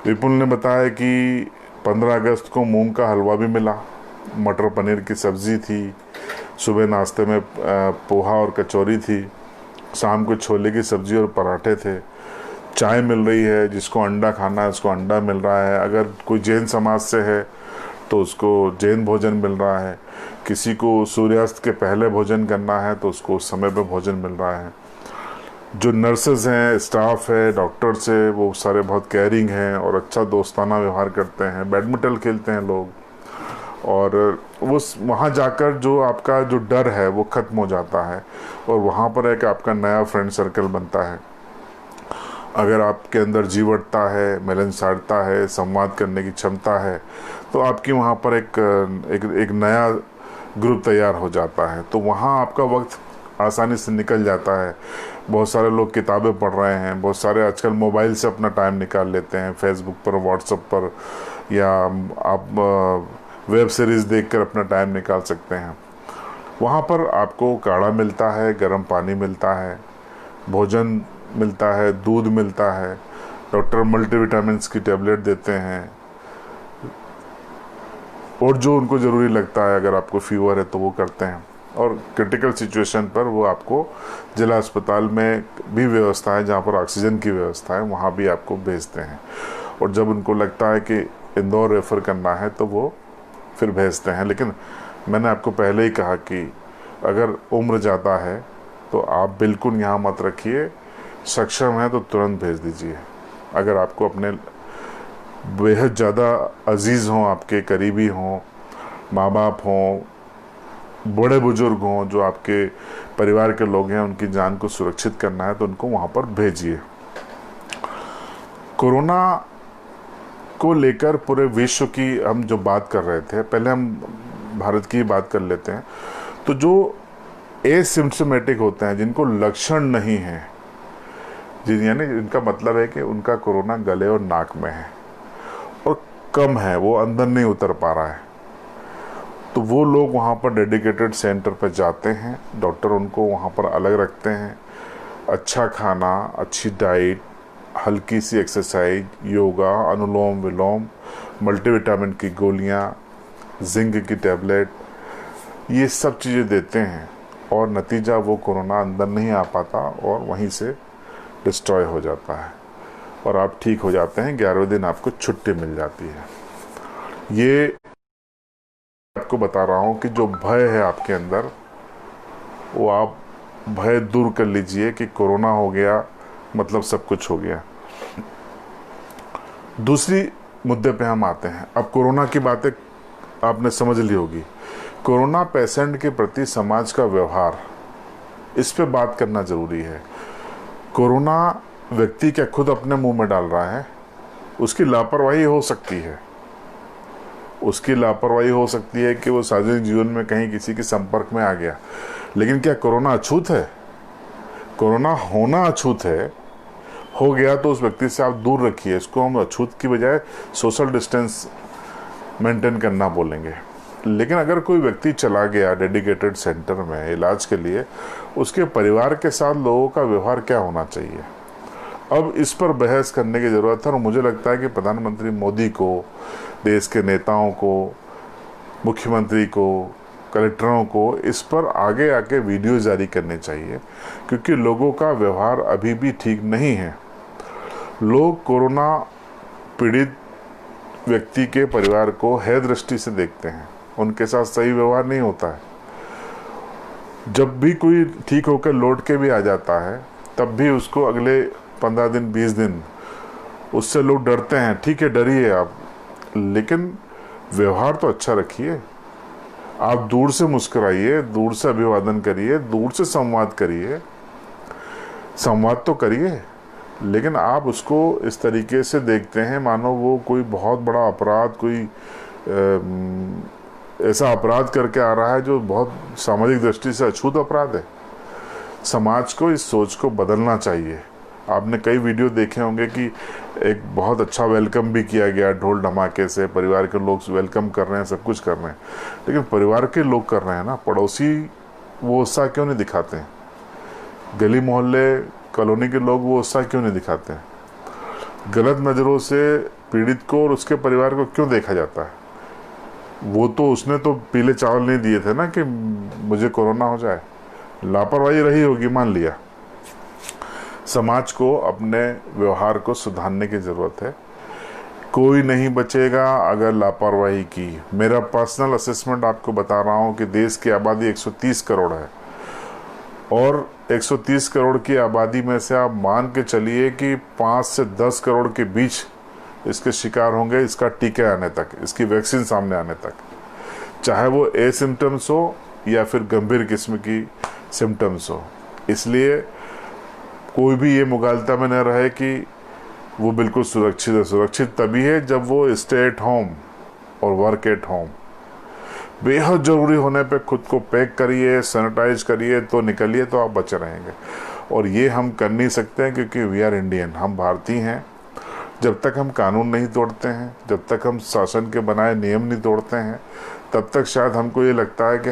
Speaker 1: विपुल ने बताया कि 15 अगस्त को मूंग का हलवा भी मिला, मटर पनीर की सब्ज़ी थी, सुबह नाश्ते में पोहा और कचौरी थी, शाम को छोले की सब्ज़ी और पराठे थे, चाय मिल रही है, जिसको अंडा खाना है उसको अंडा मिल रहा है, अगर कोई जैन समाज से है तो उसको जैन भोजन मिल रहा है, किसी को सूर्यास्त के पहले भोजन करना है तो उसको उस समय पर भोजन मिल रहा है। जो नर्सेज हैं, स्टाफ है, डॉक्टर्स है, वो सारे बहुत केयरिंग हैं और अच्छा दोस्ताना व्यवहार करते हैं। बैडमिंटन खेलते हैं लोग, और वो वहाँ जाकर जो आपका जो डर है वो ख़त्म हो जाता है, और वहाँ पर एक आपका नया फ्रेंड सर्कल बनता है। अगर आपके अंदर जीवटता है, मिलनसारता है, संवाद करने की क्षमता है, तो आपकी वहाँ पर एक नया ग्रुप तैयार हो जाता है। तो वहाँ आपका वक्त आसानी से निकल जाता है। बहुत सारे लोग किताबें पढ़ रहे हैं, बहुत सारे आजकल मोबाइल से अपना टाइम निकाल लेते हैं, फेसबुक पर, व्हाट्सएप पर, या आप वेब सीरीज़ देखकर अपना टाइम निकाल सकते हैं। वहाँ पर आपको काढ़ा मिलता है, गर्म पानी मिलता है, भोजन मिलता है, दूध मिलता है, डॉक्टर मल्टीविटामिन्स की टेबलेट देते हैं, और जो उनको ज़रूरी लगता है, अगर आपको फीवर है तो वो करते हैं। और क्रिटिकल सिचुएशन पर वो आपको जिला अस्पताल में भी व्यवस्था है जहाँ पर ऑक्सीजन की व्यवस्था है, वहाँ भी आपको भेजते हैं। और जब उनको लगता है कि इंदौर रेफ़र करना है तो वो फिर भेजते हैं। लेकिन मैंने आपको पहले ही कहा कि अगर उम्र ज़्यादा है तो आप बिल्कुल यहाँ मत रखिए, सक्षम है तो तुरंत भेज दीजिए। अगर आपको अपने बेहद ज़्यादा अजीज़ हों, आपके करीबी हों, माँ बाप हों, बड़े बुजुर्ग हों, जो आपके परिवार के लोग हैं, उनकी जान को सुरक्षित करना है तो उनको वहाँ पर भेजिए। कोरोना को लेकर पूरे विश्व की हम जो बात कर रहे थे, पहले हम भारत की बात कर लेते हैं। तो जो एसिम्प्टोमेटिक होते हैं, जिनको लक्षण नहीं है, यानी इनका मतलब है कि उनका कोरोना गले और नाक में है और कम है, वो अंदर नहीं उतर पा रहा है, तो वो लोग वहाँ पर डेडिकेटेड सेंटर पर जाते हैं। डॉक्टर उनको वहाँ पर अलग रखते हैं। अच्छा खाना, अच्छी डाइट, हल्की सी एक्सरसाइज, योगा, अनुलोम विलोम, मल्टीविटामिन की गोलियाँ, जिंक की टैबलेट, ये सब चीज़ें देते हैं, और नतीजा वो कोरोना अंदर नहीं आ पाता और वहीं से डिस्ट्रॉय हो जाता है और आप ठीक हो जाते हैं। 11वें दिन आपको छुट्टी मिल जाती है। ये आपको बता रहा हूँ कि जो भय है आपके अंदर, वो आप भय दूर कर लीजिए कि कोरोना हो गया मतलब सब कुछ हो गया। दूसरी मुद्दे पे हम आते हैं। अब कोरोना की बातें आपने समझ ली होगी। कोरोना पेशेंट के प्रति समाज का व्यवहार, इस पे बात करना ज़रूरी है। कोरोना व्यक्ति क्या खुद अपने मुंह में डाल रहा है? उसकी लापरवाही हो सकती है। उसकी लापरवाही हो सकती है कि वो सार्वजनिक जीवन में कहीं किसी के संपर्क में आ गया, लेकिन क्या कोरोना अछूत है? कोरोना होना अछूत है। हो गया तो उस व्यक्ति से आप दूर रखिए। इसको हम अछूत की बजाय सोशल डिस्टेंस मेंटेन करना बोलेंगे। लेकिन अगर कोई व्यक्ति चला गया डेडिकेटेड सेंटर में इलाज के लिए, उसके परिवार के साथ लोगों का व्यवहार क्या होना चाहिए? अब इस पर बहस करने की ज़रूरत है। और मुझे लगता है कि प्रधानमंत्री मोदी को, देश के नेताओं को, मुख्यमंत्री को, कलेक्टरों को इस पर आगे आके वीडियो जारी करने चाहिए, क्योंकि लोगों का व्यवहार अभी भी ठीक नहीं है। लोग कोरोना पीड़ित व्यक्ति के परिवार को है दृष्टि से देखते हैं, उनके साथ सही व्यवहार नहीं होता है। जब भी कोई ठीक होकर लौट के भी आ जाता है, तब भी उसको अगले 15 दिन 20 दिन उससे लोग डरते हैं। ठीक है, डरिए आप, लेकिन व्यवहार तो अच्छा रखिए। आप दूर से मुस्कुराइए, दूर से अभिवादन करिए, दूर से संवाद करिए, संवाद तो करिए। लेकिन आप उसको इस तरीके से देखते हैं मानो वो कोई बहुत बड़ा अपराध, कोई ऐसा अपराध करके आ रहा है जो बहुत सामाजिक दृष्टि से अछूत अपराध है। समाज को इस सोच को बदलना चाहिए। आपने कई वीडियो देखे होंगे कि एक बहुत अच्छा वेलकम भी किया गया, ढोल धमाके से परिवार के लोग वेलकम कर रहे हैं, सब कुछ कर रहे हैं, लेकिन परिवार के लोग कर रहे हैं ना, पड़ोसी वो उत्साह क्यों नहीं दिखाते हैं? गली मोहल्ले कॉलोनी के लोग वो उत्साह क्यों नहीं दिखाते हैं? गलत नज़रों से पीड़ित को और उसके परिवार को क्यों देखा जाता है? वो तो उसने तो पीले चावल नहीं दिए थे ना कि मुझे कोरोना हो जाए। लापरवाही रही होगी, मान लिया। समाज को अपने व्यवहार को सुधारने की ज़रूरत है। कोई नहीं बचेगा अगर लापरवाही की। मेरा पर्सनल असेसमेंट आपको बता रहा हूँ कि देश की आबादी 130 करोड़ है, और 130 करोड़ की आबादी में से आप मान के चलिए कि 5 से 10 करोड़ के बीच इसके शिकार होंगे इसका टीके आने तक, इसकी वैक्सीन सामने आने तक, चाहे वो एसिम्टम्स हो या फिर गंभीर किस्म की सिम्टम्स हो। इसलिए कोई भी ये मुगालता में न रहे कि वो बिल्कुल सुरक्षित है। सुरक्षित तभी है जब वो स्टे एट होम और वर्क एट होम। बेहद ज़रूरी होने पे खुद को पैक करिए, सैनिटाइज करिए, तो निकलिए, तो आप बचे रहेंगे। और ये हम कर नहीं सकते हैं क्योंकि वी आर इंडियन, हम भारतीय हैं। जब तक हम कानून नहीं तोड़ते हैं, जब तक हम शासन के बनाए नियम नहीं तोड़ते हैं, तब तक शायद हमको ये लगता है कि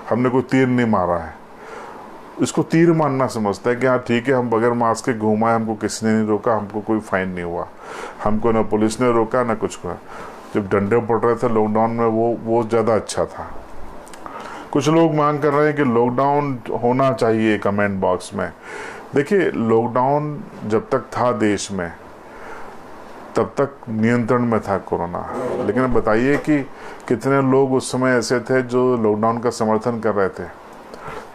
Speaker 1: हमने कोई तीर नहीं मारा है। इसको तीर मारना समझता है कि हाँ ठीक है, हम बगैर मास्क के घूमाए, हमको किसी ने नहीं रोका, हमको कोई फाइन नहीं हुआ, हमको ना पुलिस ने रोका ना कुछ हुआ। जब डंडे पड़ रहे थे लॉकडाउन में, वो ज़्यादा अच्छा था। कुछ लोग मांग कर रहे हैं कि लॉकडाउन होना चाहिए कमेंट बॉक्स में। देखिए, लॉकडाउन जब तक था देश में तब तक नियंत्रण में था कोरोना। लेकिन अब बताइए कि कितने लोग उस समय ऐसे थे जो लॉकडाउन का समर्थन कर रहे थे।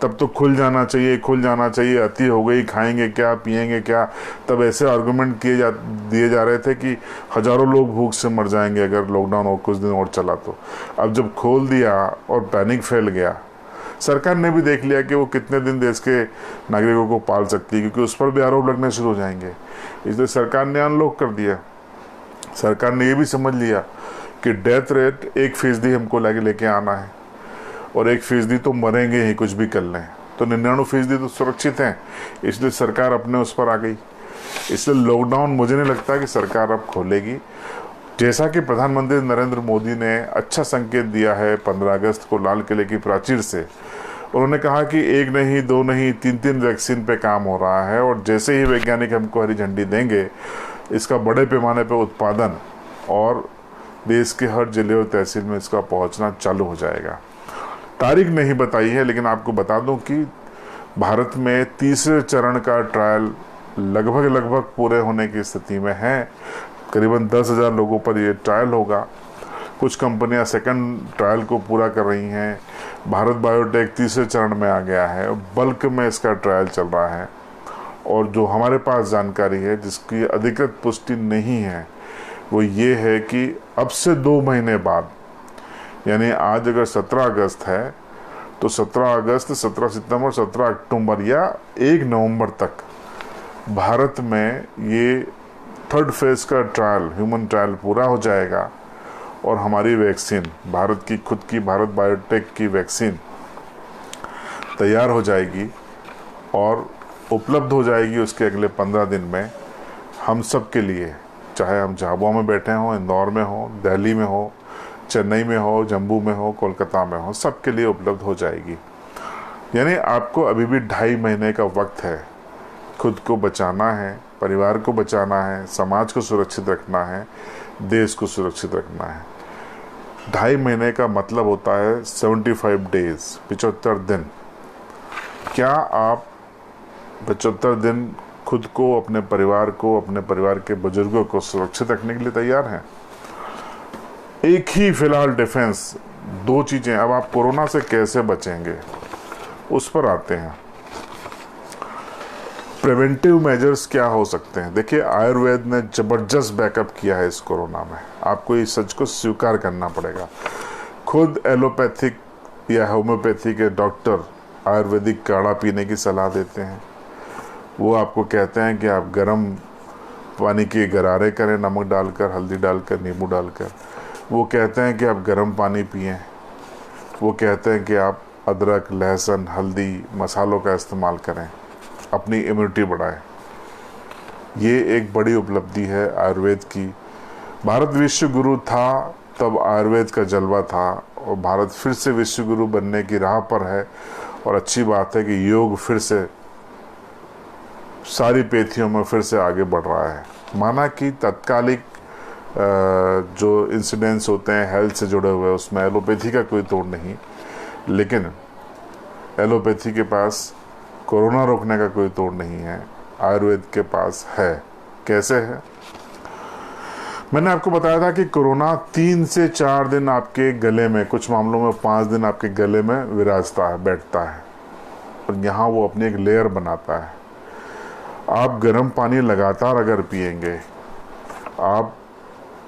Speaker 1: तब तो खुल जाना चाहिए, खुल जाना चाहिए, अति हो गई, खाएंगे क्या, पिएंगे क्या। तब ऐसे आर्गुमेंट दिए जा रहे थे कि हज़ारों लोग भूख से मर जाएंगे अगर लॉकडाउन और कुछ दिन और चला तो। अब जब खोल दिया और पैनिक फैल गया, सरकार ने भी देख लिया कि वो कितने दिन देश के नागरिकों को पाल सकती है, क्योंकि उस पर भी आरोप लगने शुरू हो जाएंगे। इसलिए सरकार ने अनलॉक कर दिया। सरकार ने ये भी समझ लिया कि डेथ रेट 1% हमको लेके आना है, और 1% तो मरेंगे ही कुछ भी कर लें, तो 99% तो सुरक्षित हैं। इसलिए सरकार अपने उस पर आ गई। इसलिए लॉकडाउन मुझे नहीं लगता कि सरकार अब खोलेगी। जैसा कि प्रधानमंत्री नरेंद्र मोदी ने अच्छा संकेत दिया है 15 अगस्त को लाल किले की प्राचीर से, उन्होंने कहा कि 1 नहीं 2 नहीं 3 वैक्सीन पे काम हो रहा है, और जैसे ही वैज्ञानिक हमको हरी झंडी देंगे, इसका बड़े पैमाने पे उत्पादन और देश के हर जिले और तहसील में इसका पहुंचना चालू हो जाएगा। तारीख नहीं बताई है, लेकिन आपको बता दूं कि भारत में तीसरे चरण का ट्रायल लगभग पूरे होने की स्थिति में है। करीबन 10,000 लोगों पर ये ट्रायल होगा। कुछ कंपनियां सेकंड ट्रायल को पूरा कर रही हैं। भारत बायोटेक तीसरे चरण में आ गया है, बल्क में इसका ट्रायल चल रहा है। और जो हमारे पास जानकारी है, जिसकी अधिकृत पुष्टि नहीं है, वो ये है कि अब से 2 महीने बाद, यानी आज अगर 17 अगस्त है तो 17 अगस्त, 17 सितंबर, 17 अक्टूबर या 1 नवंबर तक भारत में ये थर्ड फेज का ट्रायल, ह्यूमन ट्रायल पूरा हो जाएगा और हमारी वैक्सीन, भारत की खुद की भारत बायोटेक की वैक्सीन तैयार हो जाएगी और उपलब्ध हो जाएगी उसके अगले 15 दिन में हम सब के लिए, चाहे हम झाबुआ में बैठे हों, इंदौर में हो, दिल्ली में हो, चेन्नई में हो, जम्मू में हो, कोलकाता में हो, सब के लिए उपलब्ध हो जाएगी। यानी आपको अभी भी 2.5 महीने का वक्त है। खुद को बचाना है, परिवार को बचाना है, समाज को सुरक्षित रखना है, देश को सुरक्षित रखना है। 2.5 महीने का मतलब होता है 75 डेज, 75 दिन। क्या आप 75 दिन खुद को, अपने परिवार को, अपने परिवार के बुजुर्गों को सुरक्षित रखने के लिए तैयार हैं? एक ही फिलहाल डिफेंस, 2 चीज़ें। अब आप कोरोना से कैसे बचेंगे उस पर आते हैं। प्रिवेंटिव मेजर्स क्या हो सकते हैं? देखिए, आयुर्वेद ने ज़बरदस्त बैकअप किया है इस कोरोना में, आपको इस सच को स्वीकार करना पड़ेगा। खुद एलोपैथिक या होम्योपैथी के डॉक्टर आयुर्वेदिक काढ़ा पीने की सलाह देते हैं। वो आपको कहते हैं कि आप गर्म पानी के गरारे करें, नमक डालकर, हल्दी डालकर, नींबू डालकर। वो कहते हैं कि आप गर्म पानी पिएं। वो कहते हैं कि आप अदरक, लहसुन, हल्दी, मसालों का इस्तेमाल करें, अपनी इम्यूनिटी बढ़ाएं। ये एक बड़ी उपलब्धि है आयुर्वेद की। भारत विश्व गुरु था तब आयुर्वेद का जलवा था, और भारत फिर से विश्व गुरु बनने की राह पर है। और अच्छी बात है कि योग फिर से सारी पेथियों में फिर से आगे बढ़ रहा है। माना कि तत्कालिक जो इंसिडेंट्स होते हैं हेल्थ से जुड़े हुए, उसमें एलोपैथी का कोई तोड़ नहीं, लेकिन एलोपैथी के पास कोरोना रोकने का कोई तोड़ नहीं है, आयुर्वेद के पास है। कैसे है? मैंने आपको बताया था कि कोरोना 3 से 4 दिन आपके गले में, कुछ मामलों में 5 दिन आपके गले में विराजता है, बैठता है, और यहाँ वो अपनी एक लेयर बनाता है। आप गर्म पानी लगातार अगर पिएंगे, आप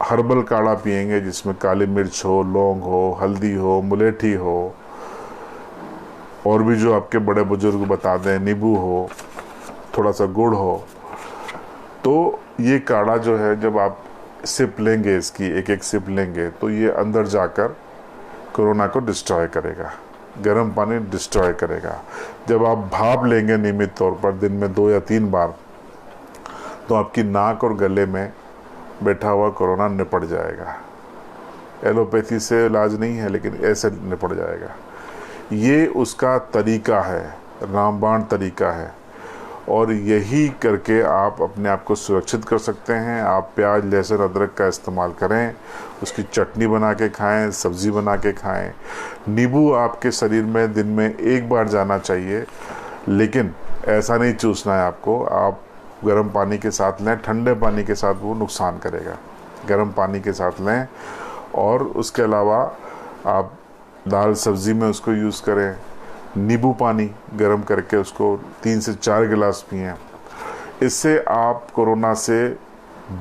Speaker 1: हर्बल काढ़ा पिएंगे जिसमें काली मिर्च हो, लौंग हो, हल्दी हो, मुलेठी हो, और भी जो आपके बड़े बुजुर्ग बता दें, नींबू हो, थोड़ा सा गुड़ हो, तो ये काढ़ा जो है, जब आप सिप लेंगे, इसकी एक एक सिप लेंगे, तो ये अंदर जाकर कोरोना को डिस्ट्रॉय करेगा। गर्म पानी डिस्ट्रॉय करेगा। जब आप भाप लेंगे नियमित तौर पर दिन में 2 या 3 बार, तो आपकी नाक और गले में बैठा हुआ कोरोना निपट जाएगा। एलोपैथी से इलाज नहीं है, लेकिन ऐसे निपट जाएगा। ये उसका तरीका है, रामबाण तरीका है, और यही करके आप अपने आप को सुरक्षित कर सकते हैं। आप प्याज, लहसुन, अदरक का इस्तेमाल करें, उसकी चटनी बना के खाएं, सब्ज़ी बना के खाएं। नींबू आपके शरीर में दिन में 1 बार जाना चाहिए, लेकिन ऐसा नहीं चूसना है आपको। आप गर्म पानी के साथ लें, ठंडे पानी के साथ वो नुकसान करेगा। गर्म पानी के साथ लें, और उसके अलावा आप दाल सब्ज़ी में उसको यूज़ करें। नींबू पानी गर्म करके उसको 3 से 4 गिलास पिएं। इससे आप कोरोना से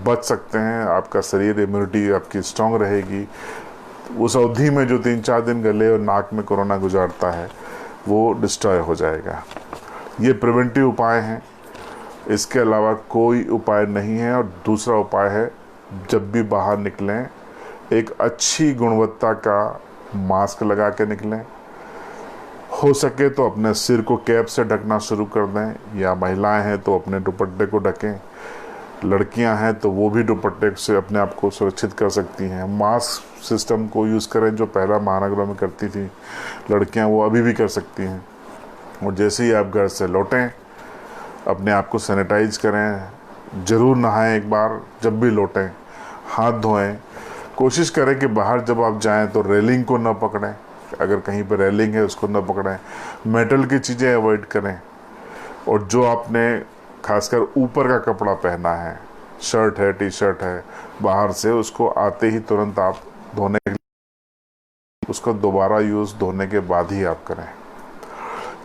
Speaker 1: बच सकते हैं। आपका शरीर, इम्यूनिटी आपकी स्ट्रांग रहेगी। उस अवधि में जो 3-4 दिन गले और नाक में कोरोना गुजारता है, वो डिस्ट्रॉय हो जाएगा। ये प्रिवेंटिव उपाय हैं, इसके अलावा कोई उपाय नहीं है। और दूसरा उपाय है, जब भी बाहर निकलें, एक अच्छी गुणवत्ता का मास्क लगा के निकलें। हो सके तो अपने सिर को कैप से ढकना शुरू कर दें, या महिलाएं हैं तो अपने दुपट्टे को ढकें, लड़कियां हैं तो वो भी दुपट्टे से अपने आप को सुरक्षित कर सकती हैं। मास्क सिस्टम को यूज़ करें, जो पहला महानगरों में करती थी लड़कियां, वो अभी भी कर सकती हैं। और जैसे ही आप घर से लौटें, अपने आप को सैनिटाइज करें, ज़रूर नहाएं एक बार, जब भी लौटें हाथ धोएं। कोशिश करें कि बाहर जब आप जाएं तो रेलिंग को न पकड़ें, अगर कहीं पर रेलिंग है उसको न पकड़ें। मेटल की चीज़ें अवॉइड करें। और जो आपने खासकर ऊपर का कपड़ा पहना है, शर्ट है, टी शर्ट है, बाहर से, उसको आते ही तुरंत आप धोने उसका दोबारा यूज़ धोने के बाद ही आप करें।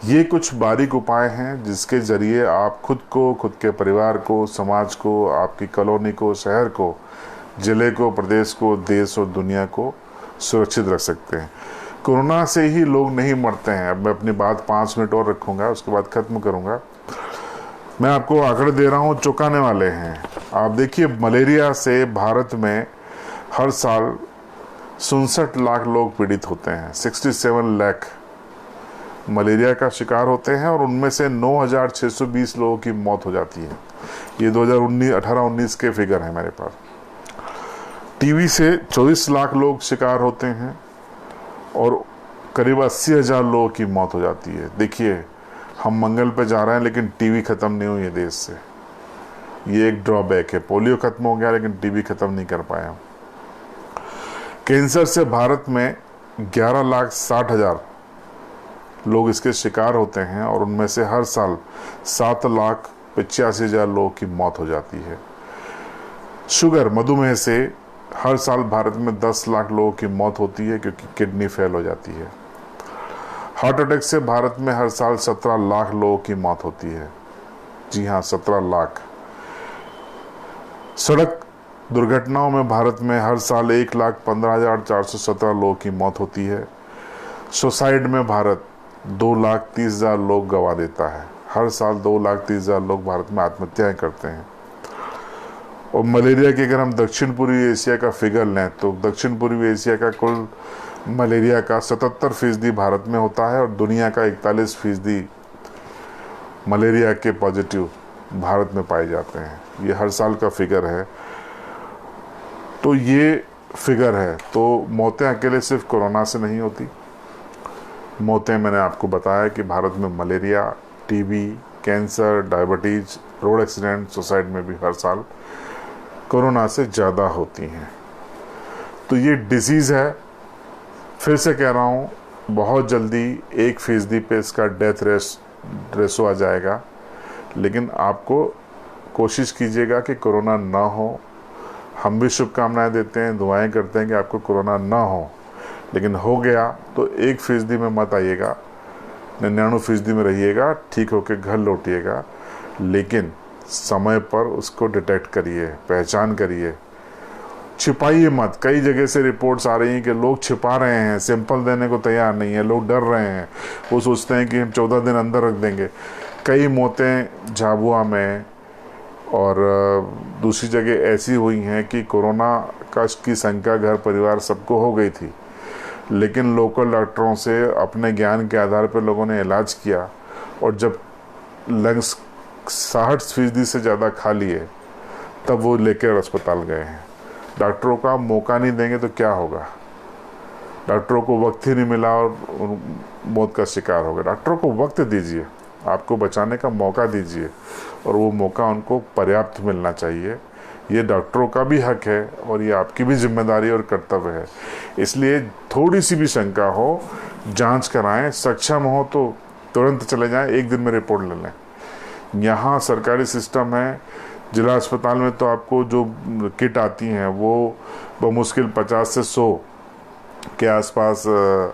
Speaker 1: ये कुछ बारीक उपाय हैं जिसके ज़रिए आप खुद को, खुद के परिवार को, समाज को, आपकी कॉलोनी को, शहर को, ज़िले को, प्रदेश को, देश और दुनिया को सुरक्षित रख सकते हैं। कोरोना से ही लोग नहीं मरते हैं। अब मैं अपनी बात 5 मिनट और रखूँगा, उसके बाद ख़त्म करूँगा। मैं आपको आंकड़े दे रहा हूँ, चौंकाने वाले हैं। आप देखिए, मलेरिया से भारत में हर साल 67 लाख लोग पीड़ित होते हैं। 67 लाख मलेरिया का शिकार होते हैं और उनमें से 9,620 लोगों की मौत हो जाती है। ये 2018-19 के फिगर हैं मेरे पास। टीबी से 24 लाख लोग शिकार होते हैं और करीब 80,000 लोगों की मौत हो जाती है। देखिए, हम मंगल पे जा रहे हैं लेकिन टीबी ख़त्म नहीं हुई है देश से। ये एक ड्रॉबैक है। पोलियो ख़त्म हो गया लेकिन टीबी ख़त्म नहीं कर पाया। कैंसर से भारत में 11,60,000 लोग इसके शिकार होते हैं और उनमें से हर साल 7,85,000 लोगों की मौत हो जाती है। शुगर, मधुमेह से हर साल भारत में 10 लाख लोगों की मौत होती है क्योंकि किडनी फेल हो जाती है। हार्ट अटैक से भारत में हर साल 17 लाख लोगों की मौत होती है। जी हाँ, 17 लाख। सड़क दुर्घटनाओं में भारत में हर साल 1,15,417 लोगों की मौत होती है। सुसाइड में भारत 2,30,000 लोग गंवा देता है। हर साल 2,30,000 लोग भारत में आत्महत्याएं करते हैं। और मलेरिया की अगर हम दक्षिण पूर्वी एशिया का फिगर लें तो दक्षिण पूर्वी एशिया का कुल मलेरिया का 77% भारत में होता है और दुनिया का 41% मलेरिया के पॉजिटिव भारत में पाए जाते हैं। ये हर साल का फिगर है। तो ये फिगर है। तो मौतें अकेले सिर्फ कोरोना से नहीं होती। मौतें मैंने आपको बताया कि भारत में malaria, TB, cancer, diabetes, road accident, suicide में भी हर साल कोरोना से ज़्यादा होती हैं। तो ये डिजीज़ है। फिर से कह रहा हूँ, बहुत जल्दी 1% पे इसका डेथ रेशो आ जाएगा। लेकिन आपको कोशिश कीजिएगा कि कोरोना ना हो। हम भी शुभकामनाएं देते हैं, दुआएं करते हैं कि आपको कोरोना ना हो। लेकिन हो गया तो 1% में मत आइएगा, 99% में रहिएगा, ठीक होकर घर लौटिएगा। लेकिन समय पर उसको डिटेक्ट करिए, पहचान करिए, छिपाइए मत। कई जगह से रिपोर्ट्स आ रही हैं कि लोग छिपा रहे हैं, सैंपल देने को तैयार नहीं है, लोग डर रहे हैं। वो सोचते हैं कि हम 14 दिन अंदर रख देंगे। कई मौतें झाबुआ में और दूसरी जगह ऐसी हुई हैं कि कोरोना की शंका घर परिवार सबको हो गई थी, लेकिन लोकल डॉक्टरों से अपने ज्ञान के आधार पर लोगों ने इलाज किया और जब लंग्स 60% से ज़्यादा खा लिए तब वो लेकर अस्पताल गए हैं। डॉक्टरों का मौका नहीं देंगे तो क्या होगा? डॉक्टरों को वक्त ही नहीं मिला और मौत का शिकार हो गए। डॉक्टरों को वक्त दीजिए, आपको बचाने का मौका दीजिए और वो मौका उनको पर्याप्त मिलना चाहिए। ये डॉक्टरों का भी हक है और ये आपकी भी जिम्मेदारी और कर्तव्य है। इसलिए थोड़ी सी भी शंका हो, जांच कराएं। सक्षम हो तो तुरंत चले जाएं, 1 दिन में रिपोर्ट ले लें। यहाँ सरकारी सिस्टम है। जिला अस्पताल में तो आपको जो किट आती हैं वो बमुश्किल 50 से 100 के आसपास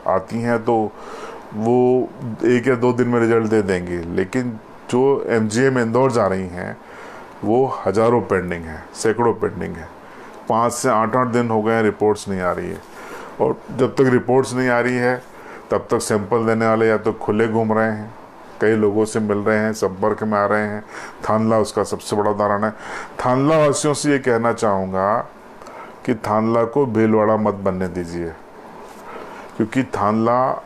Speaker 1: आती हैं, तो वो 1 या 2 दिन में रिजल्ट दे देंगे। लेकिन जो MGM इंदौर जा रही हैं वो हज़ारों पेंडिंग है, सैकड़ों पेंडिंग है। 5 से 8 दिन हो गए, रिपोर्ट्स नहीं आ रही है। और जब तक रिपोर्ट्स नहीं आ रही है तब तक सैंपल देने वाले या तो खुले घूम रहे हैं, कई लोगों से मिल रहे हैं, संपर्क में आ रहे हैं। थानला उसका सबसे बड़ा उदाहरण है। थानला वासियों से ये कहना चाहूँगा कि थानला को भीलवाड़ा मत बनने दीजिए, क्योंकि थानला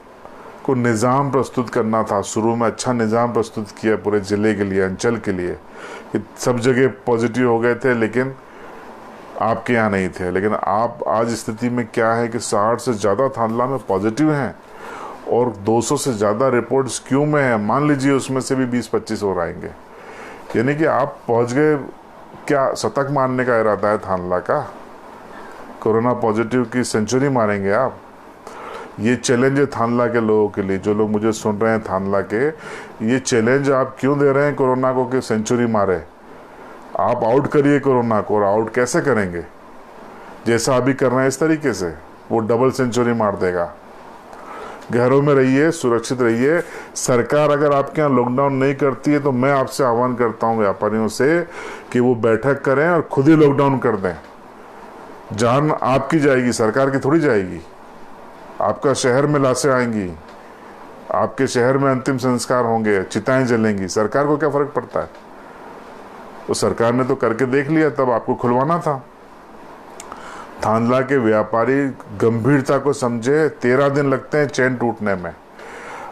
Speaker 1: को निज़ाम प्रस्तुत करना था। शुरू में अच्छा निज़ाम प्रस्तुत किया पूरे ज़िले के लिए, अंचल के लिए, कि सब जगह पॉजिटिव हो गए थे लेकिन आपके यहाँ नहीं थे। लेकिन आप आज स्थिति में क्या है कि 60 से ज़्यादा थानला में पॉजिटिव हैं और 200 से ज़्यादा रिपोर्ट्स क्यों में है। मान लीजिए उसमें से भी 20-25 और आएंगे, यानी कि आप पहुंच गए। क्या शतक मारने का इरादा है थानला का? कोरोना पॉजिटिव की सेंचुरी मारेंगे आप? ये चैलेंज है थानला के लोगों के लिए। जो लोग मुझे सुन रहे हैं थानला के, ये चैलेंज आप क्यों दे रहे हैं कोरोना को कि सेंचुरी मारे? आप आउट करिए कोरोना को। और आउट कैसे करेंगे? जैसा अभी कर रहे हैं इस तरीके से वो डबल सेंचुरी मार देगा। घरों में रहिए, सुरक्षित रहिए। सरकार अगर आपके यहाँ लॉकडाउन नहीं करती है तो मैं आपसे आह्वान करता हूँ व्यापारियों से कि वो बैठक करें और खुद ही लॉकडाउन कर दें। जान आपकी जाएगी, सरकार की थोड़ी जाएगी। आपका शहर में लाशें आएंगी, आपके शहर में अंतिम संस्कार होंगे, चिताएं जलेंगी, सरकार को क्या फर्क पड़ता है? तो सरकार ने तो करके देख लिया, तब आपको खुलवाना था। थांदला के व्यापारी गंभीरता को समझे। 13 दिन लगते हैं चैन टूटने में।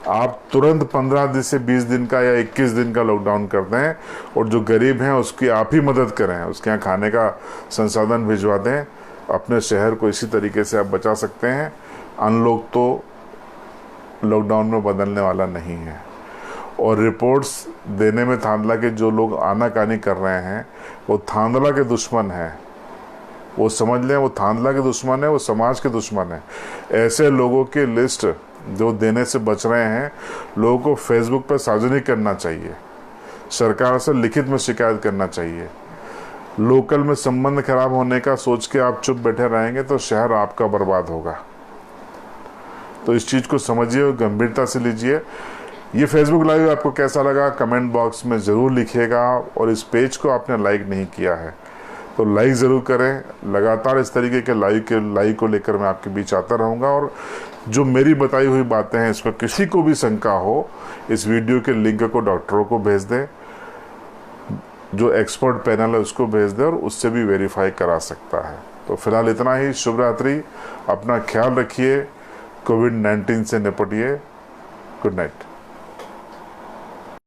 Speaker 1: आप तुरंत 15 दिन से 20 दिन का या 21 दिन का लॉकडाउन कर दें और जो गरीब हैं उसकी आप ही मदद करें, उसके यहाँ खाने का संसाधन भिजवा दें। अपने शहर को इसी तरीके से आप बचा सकते हैं। अनलॉक तो लॉकडाउन में बदलने वाला नहीं है। और रिपोर्ट्स देने में थांदला के जो लोग आनाकानी कर रहे हैं वो थांदला के दुश्मन हैं। वो समझ लें, वो थांदला के दुश्मन है, वो समाज के दुश्मन है। ऐसे लोगों की लिस्ट जो देने से बच रहे हैं, लोगों को फेसबुक पर सार्वजनिक करना चाहिए, सरकार से लिखित में शिकायत करना चाहिए। लोकल में संबंध खराब होने का सोच के आप चुप बैठे रहेंगे तो शहर आपका बर्बाद होगा। तो इस चीज़ को समझिए और गंभीरता से लीजिए। ये फेसबुक लाइव आपको कैसा लगा कमेंट बॉक्स में ज़रूर लिखिएगा। और इस पेज को आपने लाइक नहीं किया है तो लाइक ज़रूर करें। लगातार इस तरीके के लाइव को लेकर मैं आपके बीच आता रहूँगा। और जो मेरी बताई हुई बातें हैं, इसमें किसी को भी शंका हो, इस वीडियो के लिंक को डॉक्टरों को भेज दें, जो एक्सपर्ट पैनल है उसको भेज दें और उससे भी वेरीफाई करा सकता है। तो फिलहाल इतना ही। शुभ रात्रि, अपना ख्याल रखिए, कोविड-19 से निपटिए। Good night.